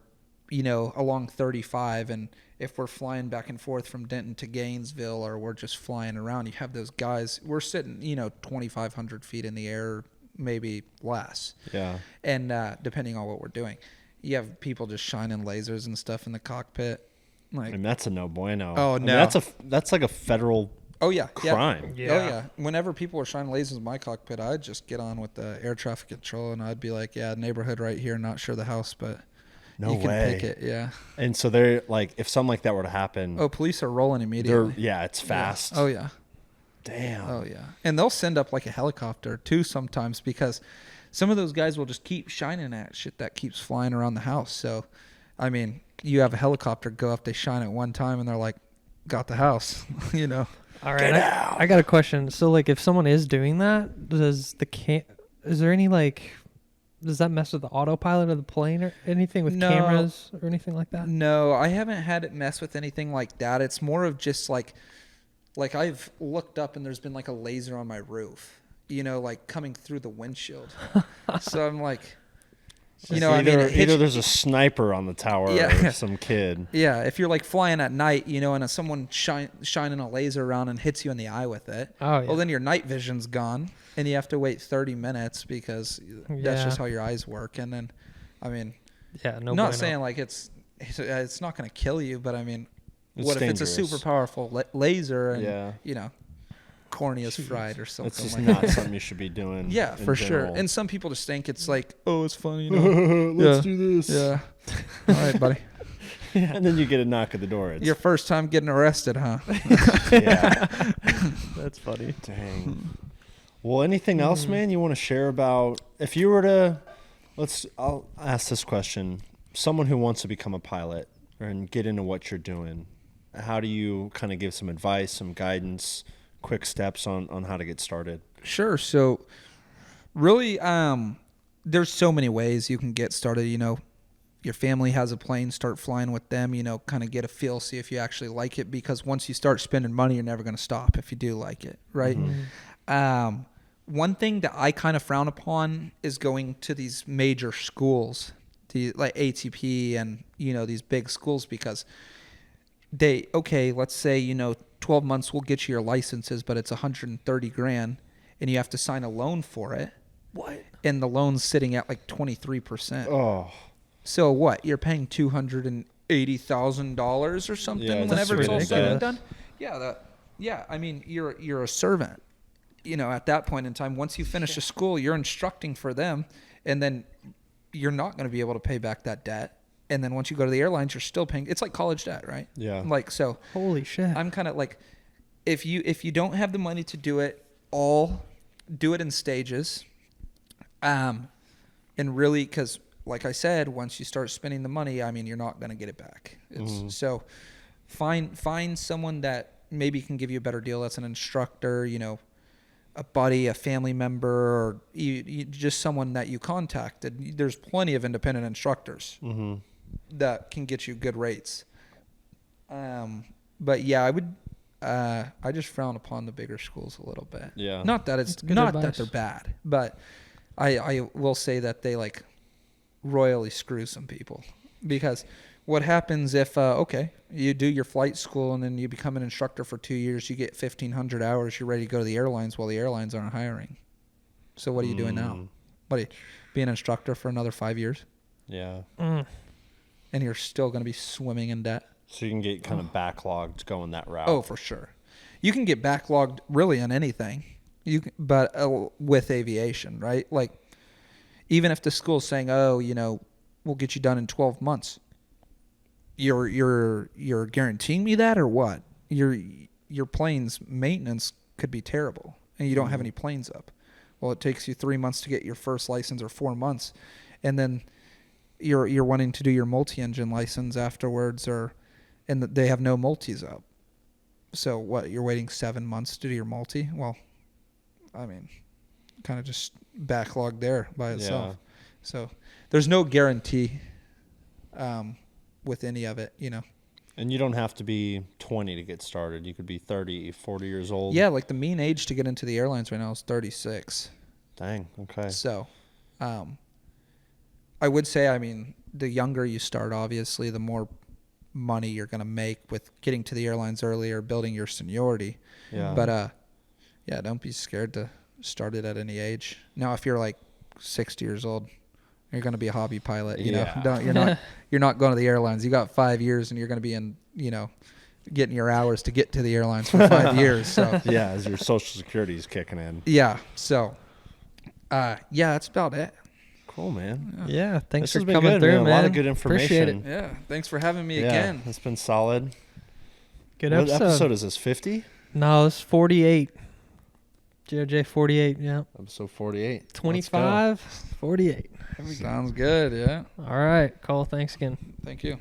along 35, and if we're flying back and forth from Denton to Gainesville, or we're just flying around, you have those guys. We're sitting, 2,500 feet in the air, maybe less. yeah, And depending on what we're doing, you have people just shining lasers and stuff in the cockpit. Like, and that's a no bueno. Oh, I mean, no. that's like a federal oh yeah, crime. Yeah. Oh yeah. Whenever people were shining lasers in my cockpit, I'd just get on with the air traffic control, and I'd be like, "Yeah, neighborhood right here. Not sure the house, but No you can way. pick it." Yeah. And so they're like, if something like that were to happen, Oh, police are rolling they're immediately. it's fast. Yeah. Oh yeah. Damn. Oh yeah. And they'll send up like a helicopter too sometimes, because some of those guys will just keep shining at shit that keeps flying around the house. So, I mean, you have a helicopter go up, they shine it one time, and they're like, "Got the house," All right. I got a question. So like, if someone is doing that, is there any like, does that mess with the autopilot of the plane or anything with No. cameras or anything like that? No, I haven't had it mess with anything like that. It's more of just like I've looked up and there's been like a laser on my roof, like coming through the windshield. So I'm like, either there's a sniper on the tower Yeah. or some kid. yeah, if you're like flying at night, and someone shining a laser around and hits you in the eye with it, Oh yeah. well, then your night vision's gone and you have to wait 30 minutes because that's Yeah. just how your eyes work. And then, I mean, yeah. No. I'm not bueno. saying like it's not going to kill you, but I mean, It's what if it's a dangerous. super powerful laser and Yeah. cornea's fried or That's something just like not that? something you should be doing. Yeah, in for sure. general. And some people just think it's like, oh, it's funny. Let's Yeah. do this. Yeah. All right, buddy. And then you get a knock at the door. It's, Your first time getting arrested, huh? yeah. That's funny. Dang. Well, anything else, man, you want to share about if you were to I'll ask this question. Someone who wants to become a pilot and get into what you're doing, how do you kind of give some advice, some guidance, quick steps on how to get started? Sure. So really, there's so many ways you can get started. You know, your family has a plane, start flying with them, you know, kind of get a feel, see if you actually like it, because once you start spending money, you're never going to stop if you do like it, right? Mm-hmm. One thing that I kind of frown upon is going to these major schools, like ATP and, you know, these big schools, because let's say, you know, 12 months will get you your licenses, but it's $130,000 and you have to sign a loan for it. What? And the loan's sitting at like 23%. Oh. So what? You're paying $280,000 or something whenever it's all said and done? Yeah, I mean, you're a servant. You know, at that point in time, once you finish a school, you're instructing for them, and then you're not going to be able to pay back that debt. And then once you go to the airlines, you're still paying. It's like college debt, right? Yeah. Like, so. Holy shit. I'm kind of like, if you don't have the money to do it all, do it in stages. And really, because like I said, once you start spending the money, I mean, you're not going to get it back. So find someone that maybe can give you a better deal. That's an instructor, you know, a buddy, a family member, or you just someone that you contacted. There's plenty of independent instructors that can get you good rates. But yeah, I just frown upon the bigger schools a little bit. Yeah. Not that that they're bad, but I will say that they like royally screw some people, because what happens if you do your flight school and then you become an instructor for 2 years, you get 1,500 hours, you're ready to go to the airlines. Well, the airlines aren't hiring. So what are you doing now? What, be an instructor for another 5 years? Yeah. And you're still going to be swimming in debt. So you can get kind of backlogged going that route. Oh, for sure. You can get backlogged really on anything. But with aviation, right? Like, even if the school's saying, "Oh, you know, we'll get you done in 12 months," you're guaranteeing me that, or what? Your plane's maintenance could be terrible, and you don't have any planes up. Well, it takes you 3 months to get your first license, or 4 months, and then you're wanting to do your multi-engine license afterwards, and they have no multis up. So what? You're waiting 7 months to do your multi? Well, I mean, kind of just backlogged there by itself. Yeah. So there's no guarantee with any of it, you know. And you don't have to be 20 to get started. You could be 30, 40 years old. Yeah, like the mean age to get into the airlines right now is 36. Dang, okay. So I would say, I mean, the younger you start, obviously, the more money you're going to make with getting to the airlines earlier, building your seniority. Yeah. But, yeah, don't be scared to start it at any age. Now, if you're like 60 years old, you're going to be a hobby pilot, you know. You're not going to the airlines. You got 5 years and you're going to be in, you know, getting your hours to get to the airlines for 5 years. So yeah, as your Social Security is kicking in. Yeah. So yeah, that's about it. Cool, man. Yeah, thanks this for coming through, man. A lot of good information. Appreciate it. Yeah, thanks for having me again. It's been solid. Good What episode. episode is this, 50? No, it's 48. JOJ 48, yeah. Episode 48. 25, 48. Sounds good, yeah. All right, Cole, thanks again. Thank you.